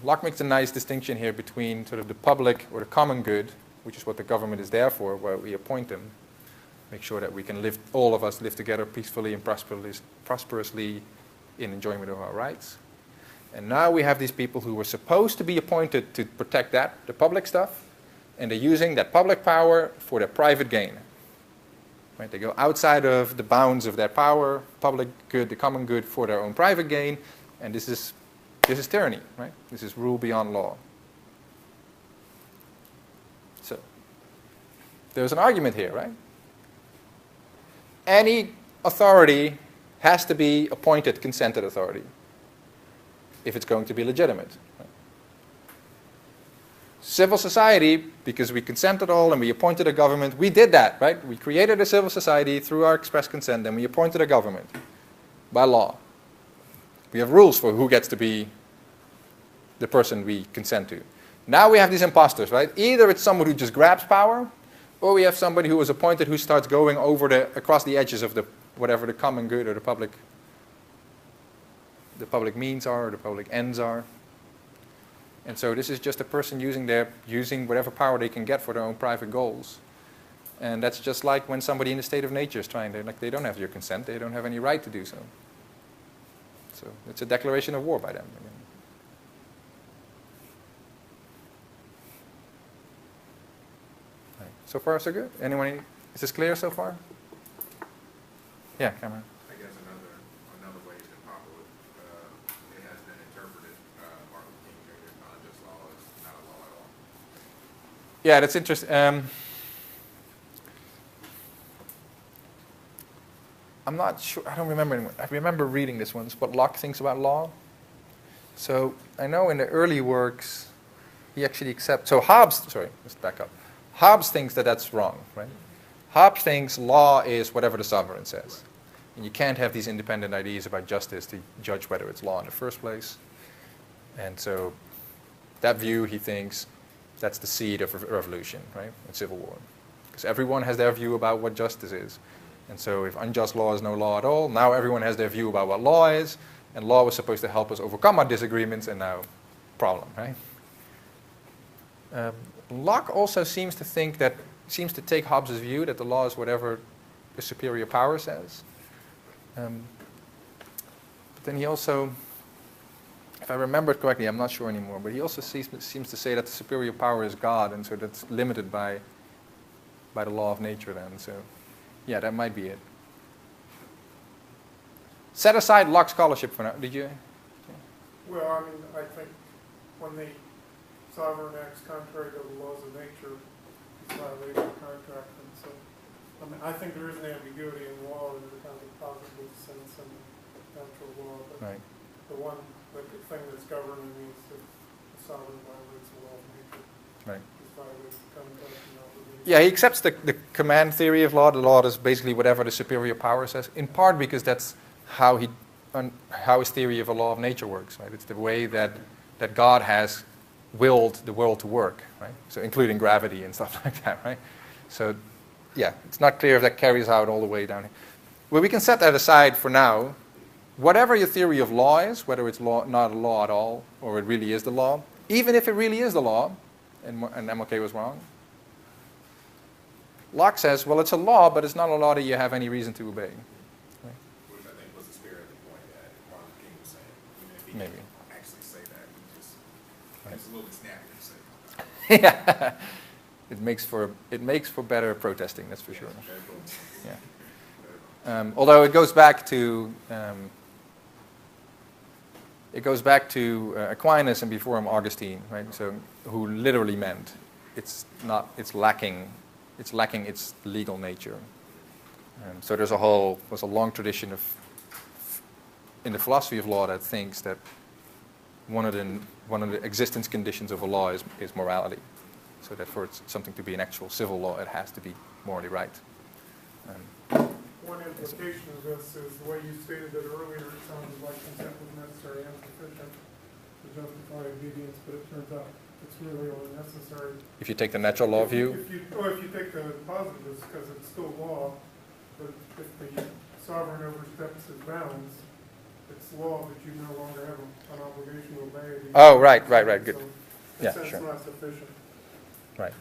Locke makes a nice distinction here between sort of the public or the common good, which is what the government is there for, where we appoint them, make sure that we can live, all of us live together peacefully and prosperously in enjoyment of our rights. And now we have these people who were supposed to be appointed to protect that, the public stuff, and they're using that public power for their private gain. Right? They go outside of the bounds of their power, public good, the common good, for their own private gain, and this is tyranny, right? This is rule beyond law. So there's an argument here, right? Any authority has to be appointed consented authority if it's going to be legitimate. Right? Civil society, because we consented all and we appointed a government, we did that, right? We created a civil society through our express consent and we appointed a government by law. We have rules for who gets to be the person we consent to. Now we have these imposters, right? Either it's someone who just grabs power, or we have somebody who was appointed who starts going across the edges of whatever the common good or the public means are, or the public ends are. And so this is just a person using whatever power they can get for their own private goals. And that's just like when somebody in the state of nature is trying to, like, they don't have your consent, they don't have any right to do so. So it's a declaration of war by them. Right. So far, so good? Anyone, is this clear so far? Yeah, Cameron. I guess another way to pop it has been interpreted, Martin King made it unjust law is not a law at all. Yeah, that's interesting. I'm not sure, I don't remember anymore. I remember reading this once, what Locke thinks about law. So I know in the early works, he actually accepts, so Hobbes, sorry, let's back up. Hobbes thinks that that's wrong, right? Hobbes thinks law is whatever the sovereign says. And you can't have these independent ideas about justice to judge whether it's law in the first place. And so that view, he thinks, that's the seed of revolution, right, and civil war. Because everyone has their view about what justice is. And so if unjust law is no law at all, now everyone has their view about what law is, and law was supposed to help us overcome our disagreements, and now problem, right? Locke also seems to take Hobbes' view that the law is whatever the superior power says. But then he also, if I remember it correctly, I'm not sure anymore, but he also seems to say that the superior power is God, and so that's limited by the law of nature then. So yeah, that might be it. Set aside Locke scholarship for now. Did you? Well, I mean, I think when the sovereign acts contrary to the laws of nature, he's violating the contract. And so, I mean, I think there is an ambiguity in law in the kind of positive sense and natural law. But Right. the thing that's governing is that the sovereign violates the law of nature. Right. He's violating the contract and obligation. Yeah, he accepts the command theory of law. The law is basically whatever the superior power says, in part because that's how his theory of a law of nature works, right? It's the way that God has willed the world to work, right? So including gravity and stuff like that, right? So yeah, it's not clear if that carries out all the way down here. Well, we can set that aside for now. Whatever your theory of law is, whether it's not a law at all, or it really is the law, even if it really is the law, and MLK was wrong, Locke says, well, it's a law, but it's not a law that you have any reason to obey. Which I think was the spirit of the point that Martin King was saying. Even if he Maybe. didn't actually say that, it's a little bit snappy to say. Yeah, it makes for better protesting, that's for sure. Very cool. Yeah. Although it goes back to Aquinas and before him Augustine, right? So who literally meant it's lacking its legal nature. So there's a long tradition in the philosophy of law that thinks that one of the existence conditions of a law is morality. So that for something to be an actual civil law, it has to be morally right. One implication of this is the way you stated it earlier, it sounded like consent was necessary and sufficient to justify obedience, but it turns out it's really only necessary. If you take the natural law view? If you take the positives, because it's still law, but if the sovereign oversteps his bounds, it's law, but you no longer have an obligation to obey it. Oh, right, good. So, Yeah, that's sure. not sufficient. Right.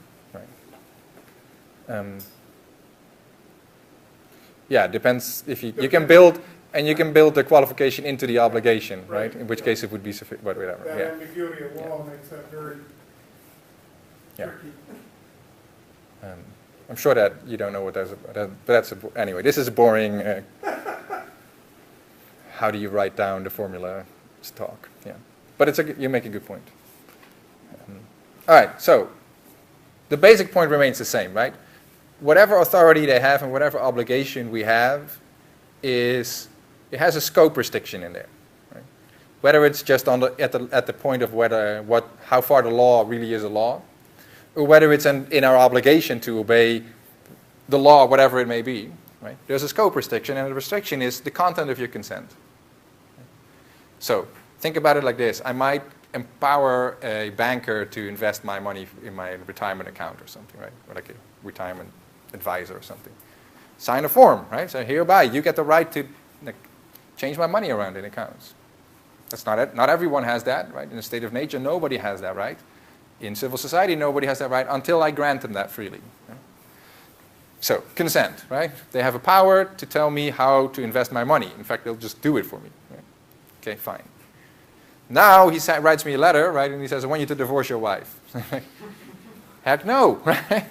Yeah, it depends if you can build the qualification into the obligation, right? In which case it would be sufficient, but whatever. That Yeah. ambiguity of law makes that very Yeah. tricky. I'm sure that you don't know what that's about, but anyway. This is a boring. How do you write down the formula talk? Yeah, but you make a good point. All right, so the basic point remains the same, right? Whatever authority they have and whatever obligation we have it has a scope restriction in there. Right? Whether it's just at the point of how far the law really is a law, or whether it's in our obligation to obey the law, whatever it may be. Right? There's a scope restriction, and the restriction is the content of your consent. So think about it like this. I might empower a banker to invest my money in my retirement account or something, right? Or like a retirement advisor or something. Sign a form, right? So hereby you get the right to change my money around in accounts. That's not it. Not everyone has that, right? In a state of nature, nobody has that right. In civil society, nobody has that right until I grant them that freely. Right? So consent, right? They have a power to tell me how to invest my money. In fact, they'll just do it for me. Right? Okay, fine. Now he writes me a letter, right? And he says, I want you to divorce your wife. Heck no, right?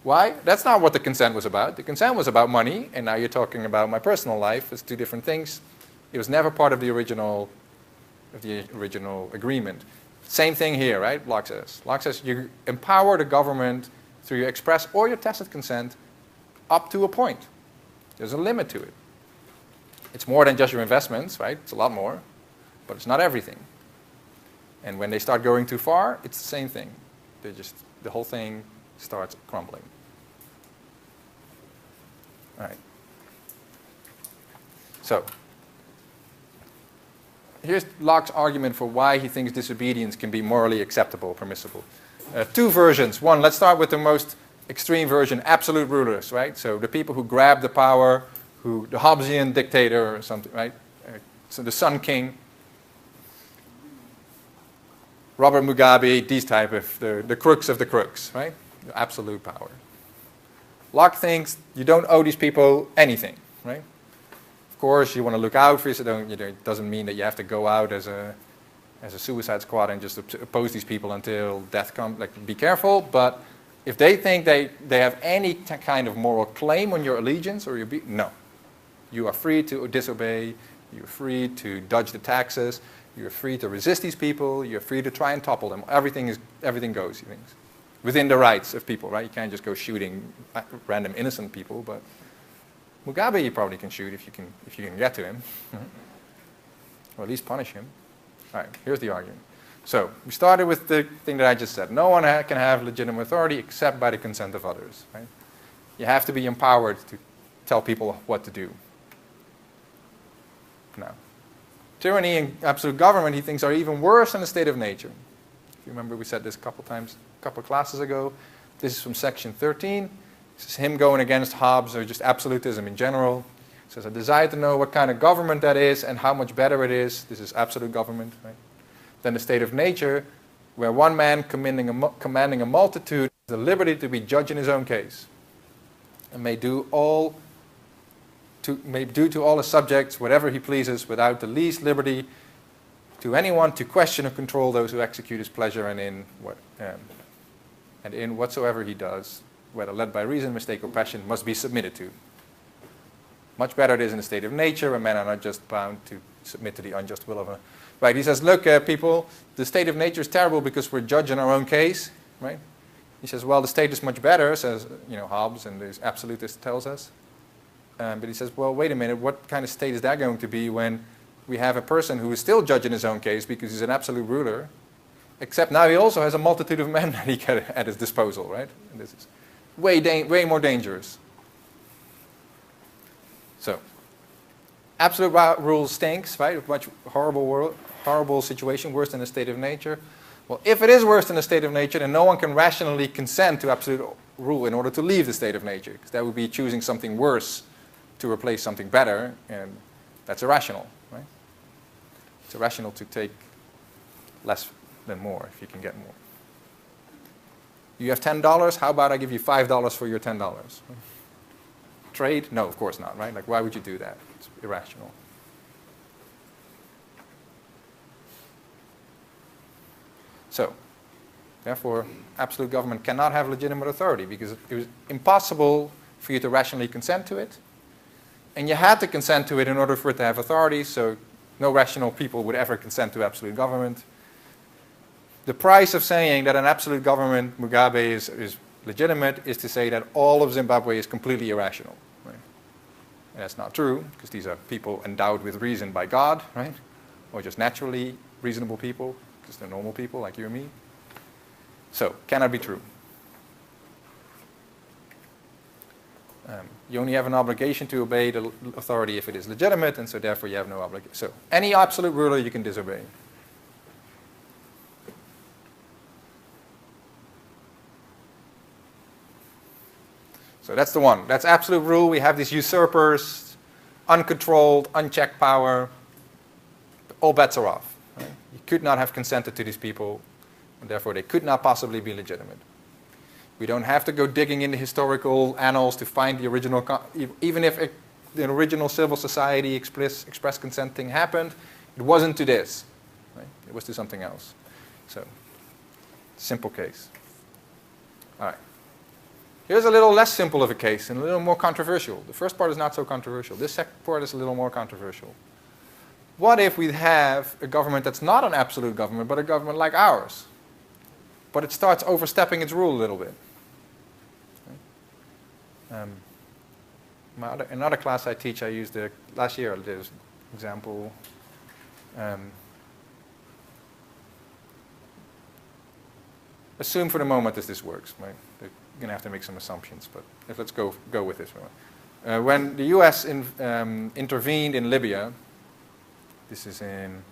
Why? That's not what the consent was about. The consent was about money, and now you're talking about my personal life. It's two different things. It was never part of the original agreement. Same thing here, right? Locke says. Locke says you empower the government through your express or your tacit consent up to a point. There's a limit to it. It's more than just your investments, right? It's a lot more, but it's not everything. And when they start going too far, it's the same thing. The whole thing starts crumbling. All right. So here's Locke's argument for why he thinks disobedience can be morally acceptable, permissible. Two versions. One, let's start with the most extreme version, absolute rulers, right? So the people who grab the power, the Hobbesian dictator or something, right? So the Sun King, Robert Mugabe, these type of, the crooks of the crooks, right? Absolute power. Locke thinks you don't owe these people anything, right? Of course, you want to look out for yourself. It doesn't mean that you have to go out as a suicide squad and just oppose these people until death comes. Like, be careful. But if they think they have any kind of moral claim on your allegiance or no, you are free to disobey. You're free to dodge the taxes. You're free to resist these people. You're free to try and topple them. Everything goes. Within the rights of people, right? You can't just go shooting random innocent people, but Mugabe you probably can shoot if you can get to him, or at least punish him. All right, here's the argument. So we started with the thing that I just said. No one can have legitimate authority except by the consent of others. Right? You have to be empowered to tell people what to do. Now, tyranny and absolute government, he thinks, are even worse than a state of nature. If you remember, we said this a couple classes ago. This is from section 13. This is him going against Hobbes or just absolutism in general. He says, I desire to know what kind of government that is and how much better it is. This is absolute government, right? Than the state of nature, where one man commanding a multitude has the liberty to be judge in his own case, and may do to all his subjects whatever he pleases, without the least liberty to anyone to question or control those who execute his pleasure, and in whatsoever he does, whether led by reason, mistake, or passion, must be submitted to. Much better it is in the state of nature, where men are not just bound to submit to the unjust will of a... Right, he says, look, people, the state of nature is terrible because we're judge in our own case, right? He says, well, the state is much better, says, Hobbes, and the absolutist tells us. But he says, well, wait a minute, what kind of state is that going to be when we have a person who is still judge in his own case because he's an absolute ruler, except now he also has a multitude of men that he can at his disposal, right? And this is way more dangerous. So, absolute rule stinks, right? A much horrible situation, worse than a state of nature. Well, if it is worse than a state of nature, then no one can rationally consent to absolute rule in order to leave the state of nature, because that would be choosing something worse to replace something better, and that's irrational, right? It's irrational to take less than more if you can get more. You have $10, how about I give you $5 for your $10? Trade? No, of course not, right? Like, why would you do that? It's irrational. So, therefore, absolute government cannot have legitimate authority because it was impossible for you to rationally consent to it. And you had to consent to it in order for it to have authority, so no rational people would ever consent to absolute government. The price of saying that an absolute government, Mugabe, is legitimate is to say that all of Zimbabwe is completely irrational. Right? And that's not true, because these are people endowed with reason by God, right? Or just naturally reasonable people, because they're normal people like you and me. So, cannot be true. You only have an obligation to obey the authority if it is legitimate, and so therefore you have no obligation. So any absolute ruler you can disobey. So that's the one. That's absolute rule. We have these usurpers, uncontrolled, unchecked power. All bets are off. Right? You could not have consented to these people, and therefore they could not possibly be legitimate. We don't have to go digging in the historical annals to find the original, even if the original civil society express consent thing happened, it wasn't to this. Right? It was to something else. So, simple case. All right. Here's a little less simple of a case and a little more controversial. The first part is not so controversial. This second part is a little more controversial. What if we have a government that's not an absolute government, but a government like ours? But it starts overstepping its rule a little bit. Another class I teach, I used last year, this example. Assume for the moment that this works. Right? You're going to have to make some assumptions, but let's go with this one. When the U.S. intervened in Libya, this is in,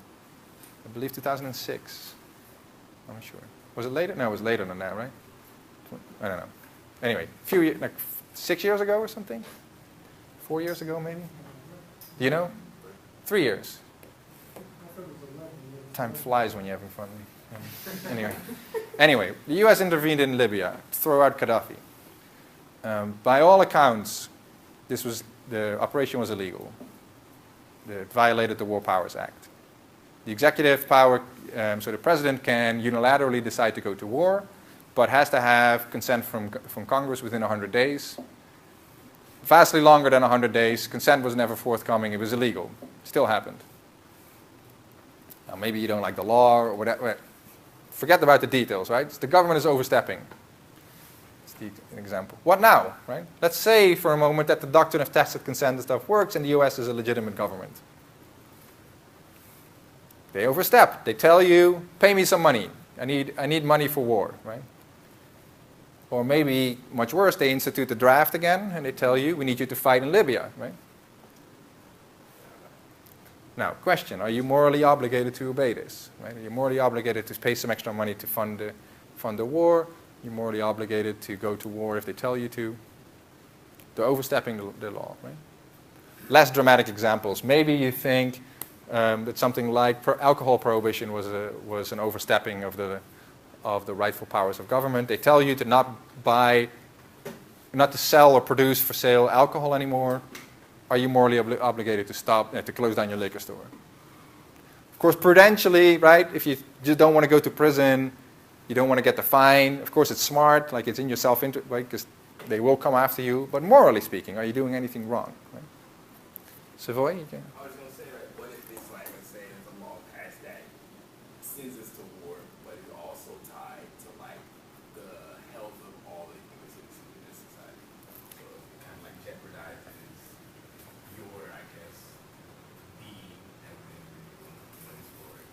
I believe, 2006. I'm not sure. Was it later? No, it was later than that, right? I don't know. Anyway, like 6 years ago or something? 4 years ago, maybe? Do you know? 3 years. Time flies when you're having fun. Anyway, the U.S. intervened in Libya to throw out Gaddafi. By all accounts, the operation was illegal. It violated the War Powers Act. The executive power, so the president can unilaterally decide to go to war, but has to have consent from Congress within 100 days. Vastly longer than 100 days. Consent was never forthcoming. It was illegal. Still happened. Now, maybe you don't like the law or whatever. Forget about the details, right? The government is overstepping. That's the example. What now, right? Let's say for a moment that the doctrine of tacit consent and stuff works and the U.S. is a legitimate government. They overstep. They tell you, pay me some money. I need money for war, right? Or maybe, much worse, they institute the draft again and they tell you, we need you to fight in Libya, right? Now, question, are you morally obligated to obey this? Right? Are you morally obligated to pay some extra money to fund the war? You're morally obligated to go to war if they tell you to. They're overstepping the law, right? Less dramatic examples. Maybe you think that something like alcohol prohibition was an overstepping of the rightful powers of government. They tell you to not to sell or produce for sale alcohol anymore. Are you morally obligated to close down your liquor store? Of course, prudentially, right? If you just don't want to go to prison, you don't want to get the fine. Of course, it's smart, like it's in your self-interest, right? Because they will come after you. But morally speaking, are you doing anything wrong? Right? Savoy, you can. I was going to say, like, what if it's like, let's say there's a law passed that sends us to war, but it's also tied to like the health of all the human citizens in this society. So it kind of like jeopardizes your, I guess, being and then for it.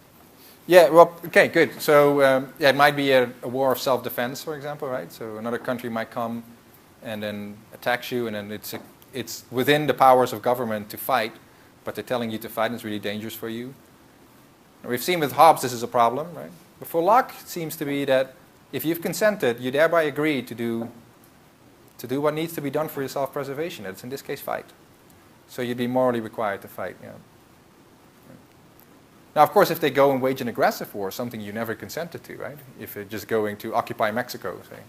Yeah, well, okay, good. So yeah, it might be a war of self-defense, for example, right? So another country might come and then attacks you, and then it's within the powers of government to fight, but they're telling you to fight, and it's really dangerous for you. And we've seen with Hobbes this is a problem, right? But for Locke, it seems to be that if you've consented, you thereby agree to do what needs to be done for your self-preservation. That's in this case fight. So you'd be morally required to fight. Yeah. Now, of course, if they go and wage an aggressive war, something you never consented to, right? If you're just going to occupy Mexico, say,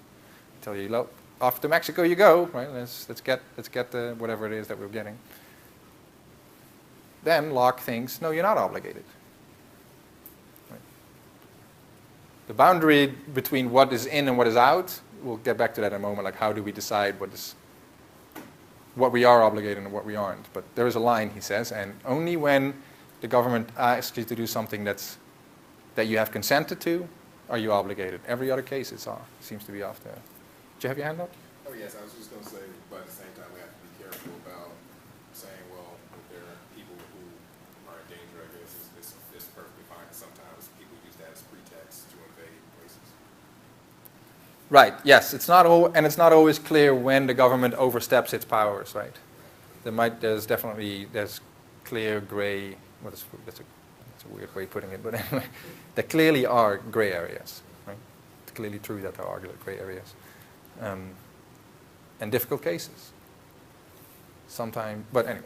tell you, look, off to Mexico you go, right? Let's get the whatever it is that we're getting. Then Locke thinks, no, you're not obligated. Right? The boundary between what is in and what is out, we'll get back to that in a moment. Like, how do we decide what we are obligated and what we aren't? But there is a line, he says, and only when the government asks you to do something that you have consented to, are you obligated. Every other case, it seems to be off there. Did you have your hand up? Oh, yes, I was just going to say, but at the same time, we have to be careful about saying, well, if there are people who are in danger, I guess, it's perfectly fine. Sometimes people use that as pretext to invade places. Right, yes, it's not and it's not always clear when the government oversteps its powers, right? There's clear gray, that's a weird way of putting it, but anyway, there clearly are gray areas, right? It's clearly true that there are gray areas. And difficult cases. Sometimes, but anyway.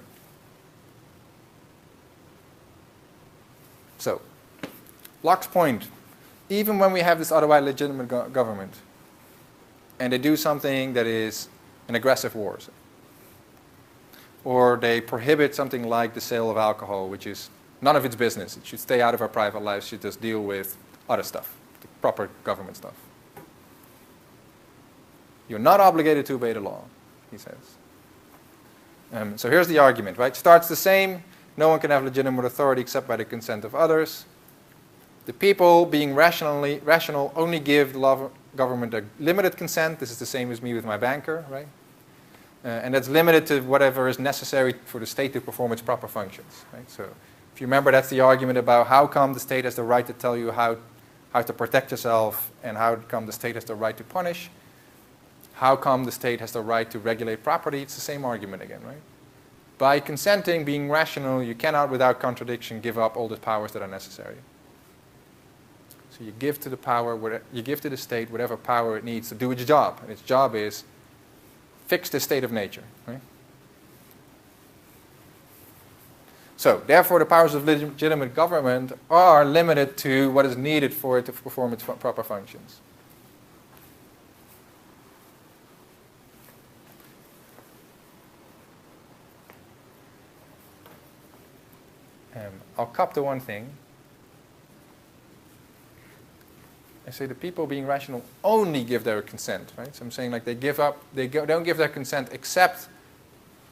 So, Locke's point, even when we have this otherwise legitimate government, and they do something that is an aggressive war, or they prohibit something like the sale of alcohol, which is none of its business. It should stay out of our private lives. It should just deal with other stuff, the proper government stuff. You're not obligated to obey the law, he says. So here's the argument, right? Starts the same. No one can have legitimate authority except by the consent of others. The people, being rational, only give the government a limited consent. This is the same as me with my banker, right? And that's limited to whatever is necessary for the state to perform its proper functions, right? So if you remember, that's the argument about how come the state has the right to tell you how to protect yourself, and how come the state has the right to punish. How come the state has the right to regulate property? It's the same argument again, right? By consenting, being rational, you cannot, without contradiction, give up all the powers that are necessary. So you give to the state whatever power it needs to do its job, and its job is fix the state of nature, right? So, therefore, the powers of legitimate government are limited to what is needed for it to perform its proper functions. I'll cop to one thing. I say the people being rational only give their consent, right? So I'm saying like they don't give their consent except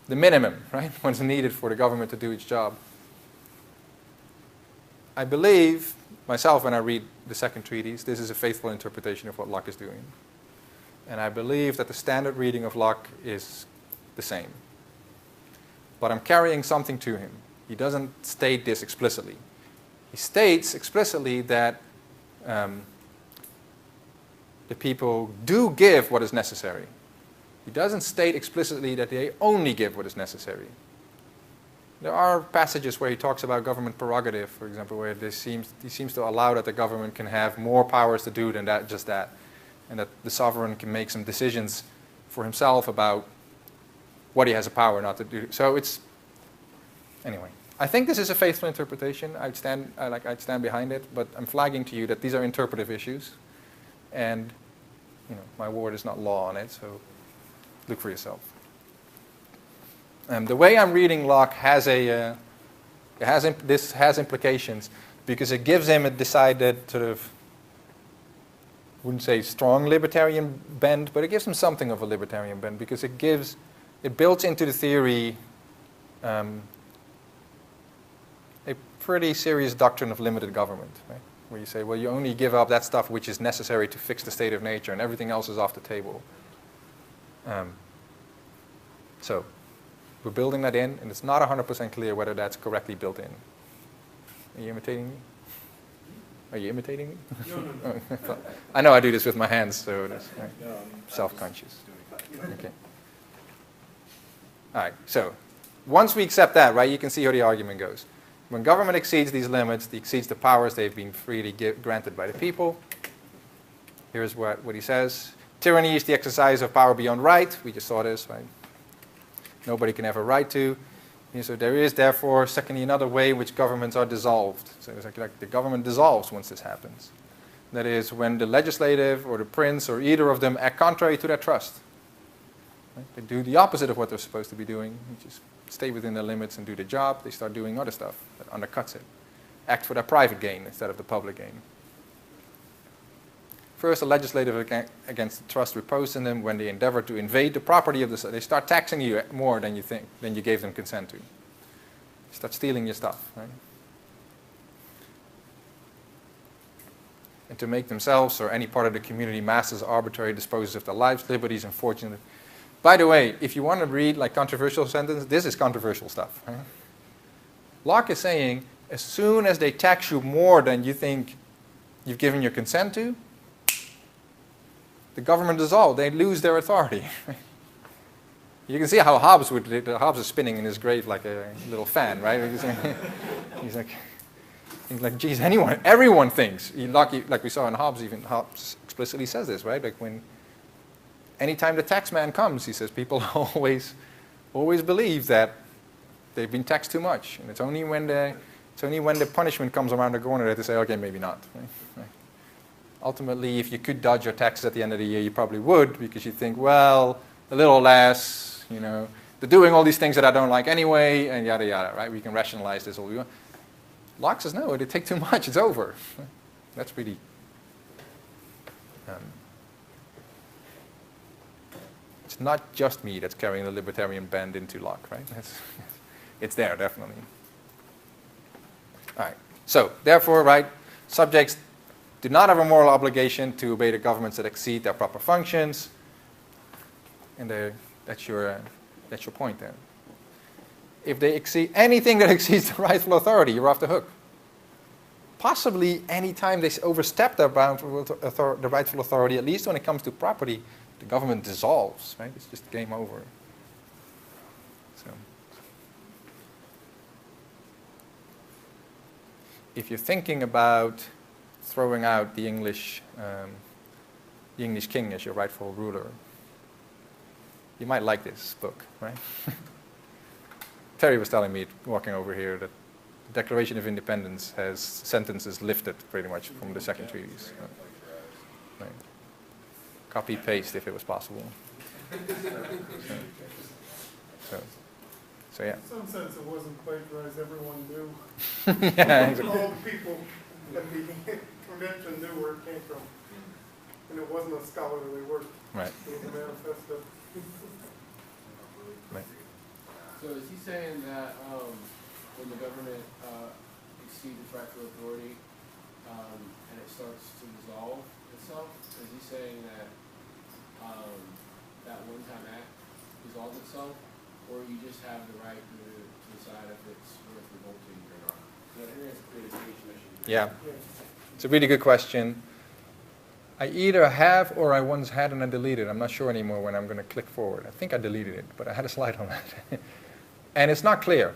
the minimum, right? What's needed for the government to do its job. I believe, myself, when I read the second treatise, this is a faithful interpretation of what Locke is doing. And I believe that the standard reading of Locke is the same. But I'm carrying something to him. He doesn't state this explicitly. He states explicitly that the people do give what is necessary. He doesn't state explicitly that they only give what is necessary. There are passages where he talks about government prerogative, for example, where he seems to allow that the government can have more powers to do than just that, and that the sovereign can make some decisions for himself about what he has a power not to do. So it's, anyway. I think this is a faithful interpretation. I'd stand behind it, but I'm flagging to you that these are interpretive issues, and my word is not law on it, so look for yourself. The way I'm reading Locke has implications because it gives him a decided sort of, wouldn't say strong libertarian bend, but it gives him something of a libertarian bend because it builds into the theory a pretty serious doctrine of limited government, right? Where you say, well, you only give up that stuff which is necessary to fix the state of nature, and everything else is off the table. So we're building that in, and it's not 100% clear whether that's correctly built in. Are you imitating me? Are you imitating me? No. I know I do this with my hands, so it's right? Self-conscious. Okay. All right, so once we accept that, right, you can see how the argument goes. When government exceeds these limits, it exceeds the powers they've been freely granted by the people. Here's what he says. Tyranny is the exercise of power beyond right. We just saw this, right? Nobody can have a right to. So there is, therefore, secondly, another way in which governments are dissolved. So it's like the government dissolves once this happens. That is, when the legislative or the prince or either of them act contrary to their trust. Right? They do the opposite of what they're supposed to be doing, which is stay within their limits and do the job. They start doing other stuff that undercuts it. Act for their private gain instead of the public gain. First, the legislative against the trust reposed in them when they endeavor to invade the property of the state. They start taxing you more than you gave them consent to. They start stealing your stuff, right? And to make themselves or any part of the community masters arbitrary disposers of their lives, liberties, and fortune. By the way, if you want to read like controversial sentences, this is controversial stuff. Right? Locke is saying, as soon as they tax you more than you think you've given your consent to, the government dissolved. They lose their authority. You can see how Hobbes Hobbes is spinning in his grave like a little fan, right? He's like, geez, everyone thinks. Like we saw in Hobbes, even Hobbes explicitly says this, right? Like anytime the tax man comes, he says people always believe that they've been taxed too much, and it's only when the punishment comes around the corner that they say, okay, maybe not. Right? Ultimately, if you could dodge your taxes at the end of the year, you probably would, because you think, well, a little less, they're doing all these things that I don't like anyway, and yada yada, right? We can rationalize this all we want. Locke says, no, they take too much, it's over. That's really... it's not just me that's carrying the libertarian bend into Locke, right? It's there, definitely. All right. So, therefore, right, subjects do not have a moral obligation to obey the governments that exceed their proper functions. And that's your point there. If they exceed anything that exceeds the rightful authority, you're off the hook. Possibly any time they overstep their the rightful authority, at least when it comes to property, the government dissolves, right? It's just game over. So, if you're thinking about throwing out the English king as your rightful ruler, you might like this book, right? Terry was telling me, walking over here, that the Declaration of Independence has sentences lifted pretty much from the second treaties. Right. Copy paste if it was possible. So yeah. In some sense, it wasn't plagiarized. Everyone knew. Yeah, exactly. All the people at the convention knew where it came from. And it wasn't a scholarly work. Right. It was a manifesto. Right. So is he saying that when the government exceeds its rightful authority and it starts to dissolve itself, is he saying that that one-time act dissolves itself, or you just have the right to decide if it's worth revolting or not? I think it's a pretty distinction issue. Yeah. It's a really good question. I either have or I once had and I deleted. I'm not sure anymore when I'm going to click forward. I think I deleted it, but I had a slide on that. And it's not clear,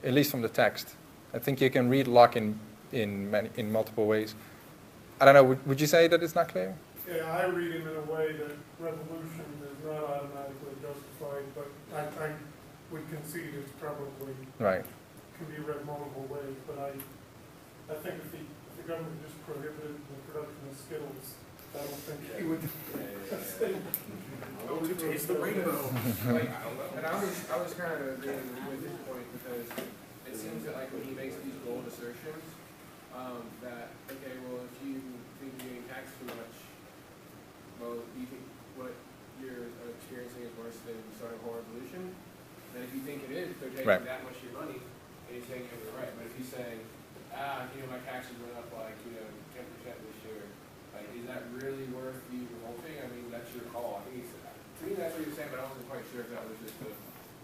at least from the text. I think you can read Locke in multiple ways. I don't know, would you say that it's not clear? Yeah, I read him in a way that revolution is not automatically justified, but I would concede it's probably Right. can be read multiple ways. But I think if the government just prohibited the production of Skittles, I don't think he would. It's the rainbow. And I was kind of agreeing with his point, because it seems that like when he makes these bold assertions, that okay, well, if you think you're getting taxed too much, well, you think what you're experiencing is worse than starting a whole revolution. And if you think it is, they're taking Right. that much of your money, and you're saying you're right. But if he's saying, my taxes went up like 10% this year, like, is that really worth you revolting? I mean, that's your call. I think to me that's what you're saying, but I wasn't quite sure if that was just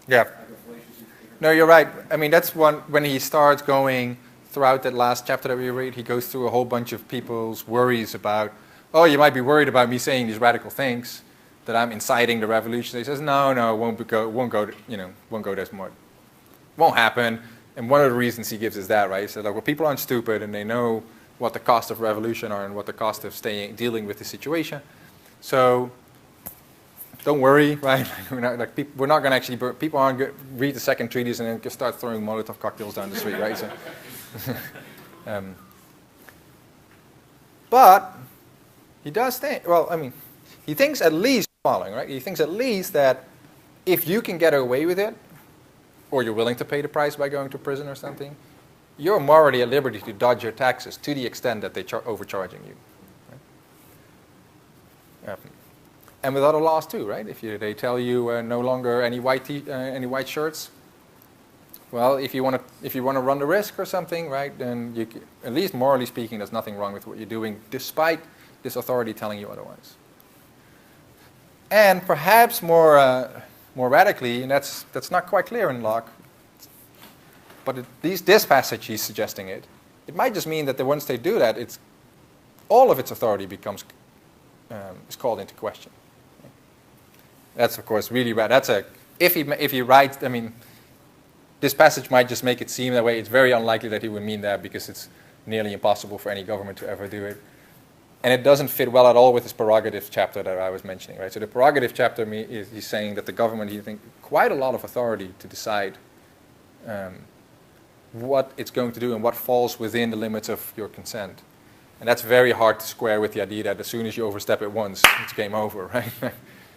Yeah. like a fallacious. No, you're right. I mean, that's one, when he starts going throughout that last chapter that we read, he goes through a whole bunch of people's worries about, oh, you might be worried about me saying these radical things, that I'm inciting the revolution. He says, no, it won't go this much. Won't happen. And one of the reasons he gives is that, right? He said, well, people aren't stupid, and they know what the cost of revolution are and what the cost of dealing with the situation. So don't worry, right? We're not going to actually, people aren't going to read the second treatise and then just start throwing Molotov cocktails down the street, right? So, but he does think, well, I mean, he thinks at least following, right? He thinks at least that if you can get away with it, or you're willing to pay the price by going to prison or something, you're morally at liberty to dodge your taxes to the extent that they're overcharging you. Right? And with other laws too, right? If they tell you no longer any white shirts, well, if you want to run the risk or something, right? Then at least morally speaking, there's nothing wrong with what you're doing, despite this authority telling you otherwise. And perhaps more radically, and that's not quite clear in Locke, but at least this passage he's suggesting it might just mean that once they do that, all of its authority becomes is called into question. That's of course really bad. That's a if he writes. I mean, this passage might just make it seem that way. It's very unlikely that he would mean that because it's nearly impossible for any government to ever do it. And it doesn't fit well at all with his prerogative chapter that I was mentioning, right? So the prerogative chapter he's saying that the government, he thinks, quite a lot of authority to decide what it's going to do and what falls within the limits of your consent. And that's very hard to square with the idea that as soon as you overstep it once, it's game over, right?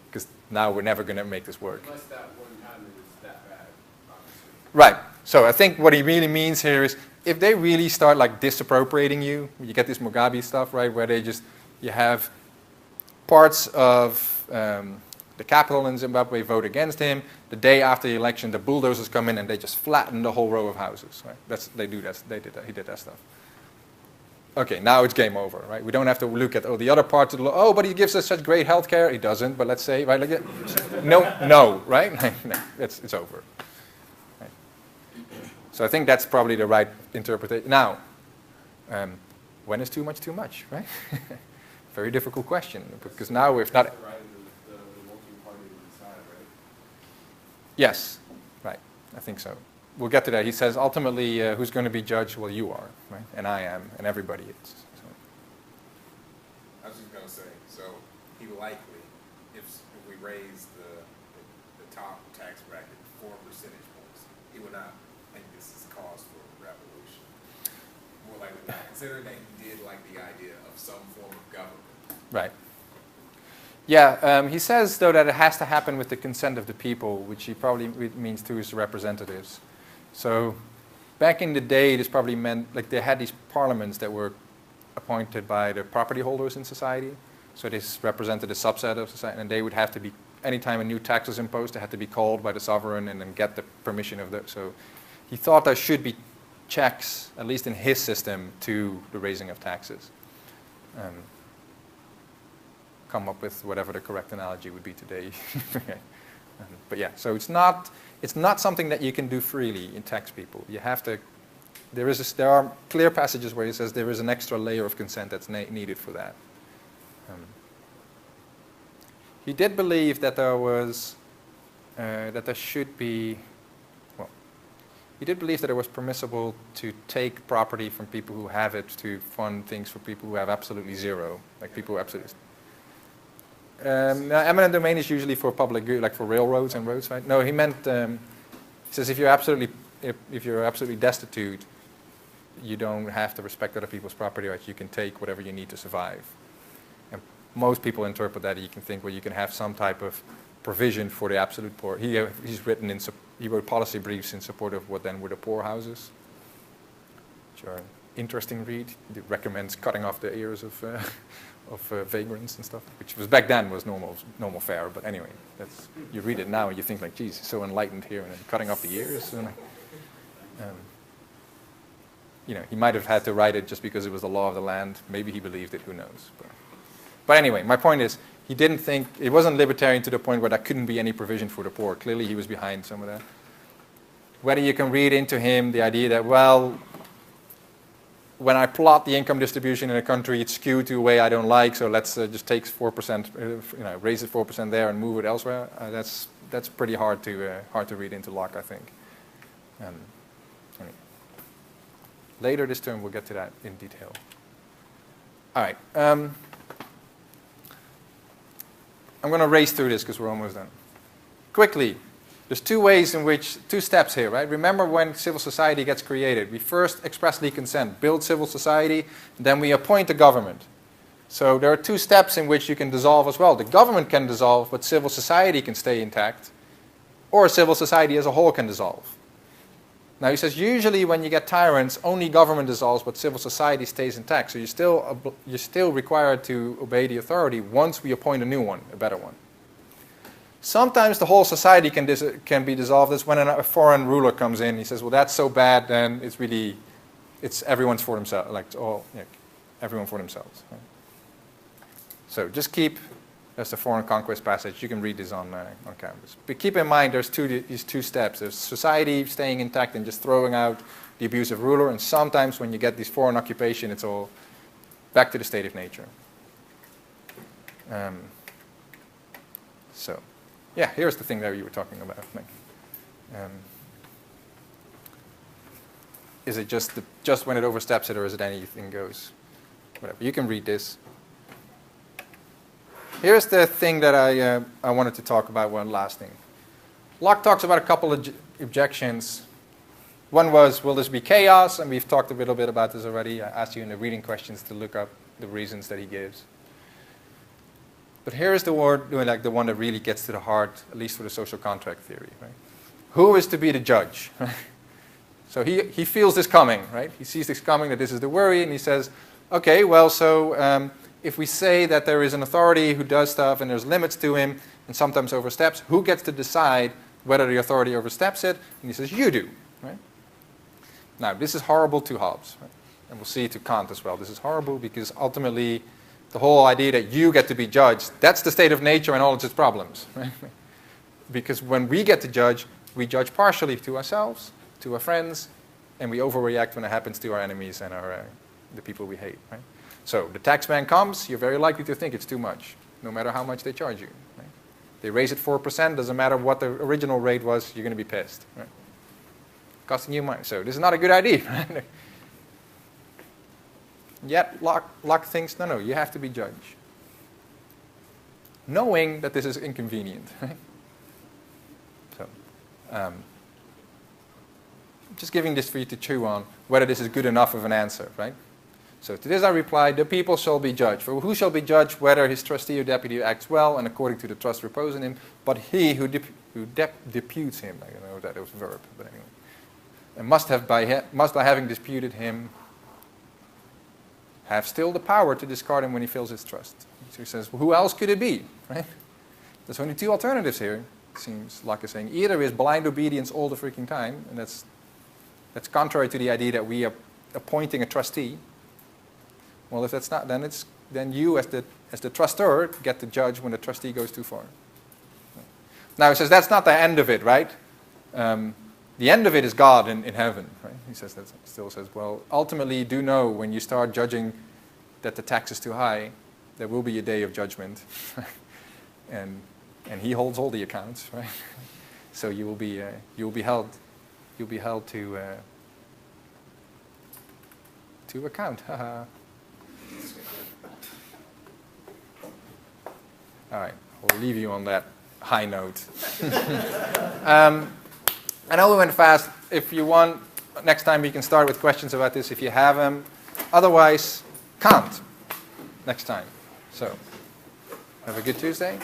Because now we're never going to make this work. Unless that one time is that bad, obviously. Right. So I think what he really means here is if they really start like disappropriating you get this Mugabe stuff, right, where you have parts of the capital in Zimbabwe vote against him. The day after the election, the bulldozers come in and they just flatten the whole row of houses. Right? He did that stuff. Okay, now it's game over, right? We don't have to look at the other parts of the law. Oh, but he gives us such great health care. He doesn't, but let's say, right, like no, right? No, it's over. Right? So I think that's probably the right interpretation. Now, when is too much, right? Very difficult question, because now if not... The working party to decide, right? Yes, right, I think so. We'll get to that. He says, ultimately, who's going to be judged? Well, you are, right? And I am, and everybody is. So. I was just going to say, so he likely, if we raise the top tax bracket 4 percentage points, he would not think this is cause for revolution. More likely not, considering that he did like the idea of some form of government. Right. Yeah, he says, though, that it has to happen with the consent of the people, which he probably means to his representatives. So back in the day, this probably meant, like, they had these parliaments that were appointed by the property holders in society. So this represented a subset of society, and they would have to be, anytime a new tax was imposed, they had to be called by the sovereign and then get the permission of the, so he thought there should be checks, at least in his system, to the raising of taxes. Come up with whatever the correct analogy would be today. But yeah, so it's not something that you can do freely in tax people. You have to, there are clear passages where he says there is an extra layer of consent that's needed for that. He did believe that there should be, well, he did believe that it was permissible to take property from people who have it to fund things for people who have absolutely zero, like people who absolutely. Now, eminent domain is usually for public good, like for railroads and roads, right? No, he meant, he says if you're absolutely destitute, you don't have to respect other people's property rights. You can take whatever you need to survive. And most people interpret that. You can think, well, you can have some type of provision for the absolute poor. He wrote policy briefs in support of what then were the poor houses, which are an interesting read. He recommends cutting off the ears of vagrants and stuff, which was back then was normal fare. But anyway, you read it now and you think like, geez, so enlightened here, and then cutting off the ears. And, he might have had to write it just because it was the law of the land. Maybe he believed it. Who knows? But anyway, my point is, he didn't think it wasn't libertarian to the point where there couldn't be any provision for the poor. Clearly, he was behind some of that. Whether you can read into him the idea that, well, when I plot the income distribution in a country, it's skewed to a way I don't like, so let's just take 4%, raise it 4% there and move it elsewhere. That's pretty hard to read into Locke, I think. Anyway. Later this term, we'll get to that in detail. All right. I'm going to race through this because we're almost done. Quickly. There's two steps here, right? Remember when civil society gets created. We first expressly consent, build civil society, then we appoint a government. So there are 2 steps in which you can dissolve as well. The government can dissolve, but civil society can stay intact. Or civil society as a whole can dissolve. Now he says usually when you get tyrants, only government dissolves, but civil society stays intact. So you're still required to obey the authority once we appoint a new one, a better one. Sometimes the whole society can be dissolved. That's when a foreign ruler comes in. He says, well, that's so bad, then it's everyone's for themselves, everyone for themselves. Right? So just that's the foreign conquest passage. You can read this on campus. But keep in mind there's these 2 steps. There's society staying intact and just throwing out the abusive ruler. And sometimes when you get this foreign occupation, it's all back to the state of nature. So, yeah, here's the thing that you were talking about. Like, is it just when it oversteps it, or is it anything goes? Whatever. You can read this. Here's the thing that I wanted to talk about, one last thing. Locke talks about a couple of objections. One was, will this be chaos? And we've talked a little bit about this already. I asked you in the reading questions to look up the reasons that he gives. But here's the word, like the one that really gets to the heart, at least for the social contract theory. Right? Who is to be the judge? So he feels this coming, right? He sees this coming, that this is the worry, and he says, okay, well, so if we say that there is an authority who does stuff and there's limits to him and sometimes oversteps, who gets to decide whether the authority oversteps it? And he says, you do. Right? Now, this is horrible to Hobbes, right? And we'll see to Kant as well. This is horrible because ultimately the whole idea that you get to be judged, that's the state of nature and all its problems. Right? Because when we get to judge, we judge partially to ourselves, to our friends, and we overreact when it happens to our enemies and the people we hate. Right? So the tax man comes, you're very likely to think it's too much, no matter how much they charge you. Right? They raise it 4%, doesn't matter what the original rate was, you're going to be pissed. Right? Costing you money. So this is not a good idea. Right? Yet Locke thinks, no, you have to be judged. Knowing that this is inconvenient. Right? So, just giving this for you to chew on, whether this is good enough of an answer, right? So to this I reply, the people shall be judged. For who shall be judged whether his trustee or deputy acts well and according to the trust reposed in him, but he who deputes him, I don't know if that was a verb, but anyway, and must by having disputed him have still the power to discard him when he fails his trust. So he says, well, who else could it be? Right? There's only two alternatives here, it seems Locke is saying. Either is blind obedience all the freaking time, and that's contrary to the idea that we are appointing a trustee. Well, if that's not, then you as the trustor get to judge when the trustee goes too far. Now he says that's not the end of it, right? The end of it is God in heaven, right? He says that, still says, well, ultimately do know when you start judging that the tax is too high, there will be a day of judgment, and He holds all the accounts, right? So you will be held to account. All right, we'll leave you on that high note. I know we went fast. If you want, next time we can start with questions about this if you have them. Otherwise, Kant next time. So, have a good Tuesday.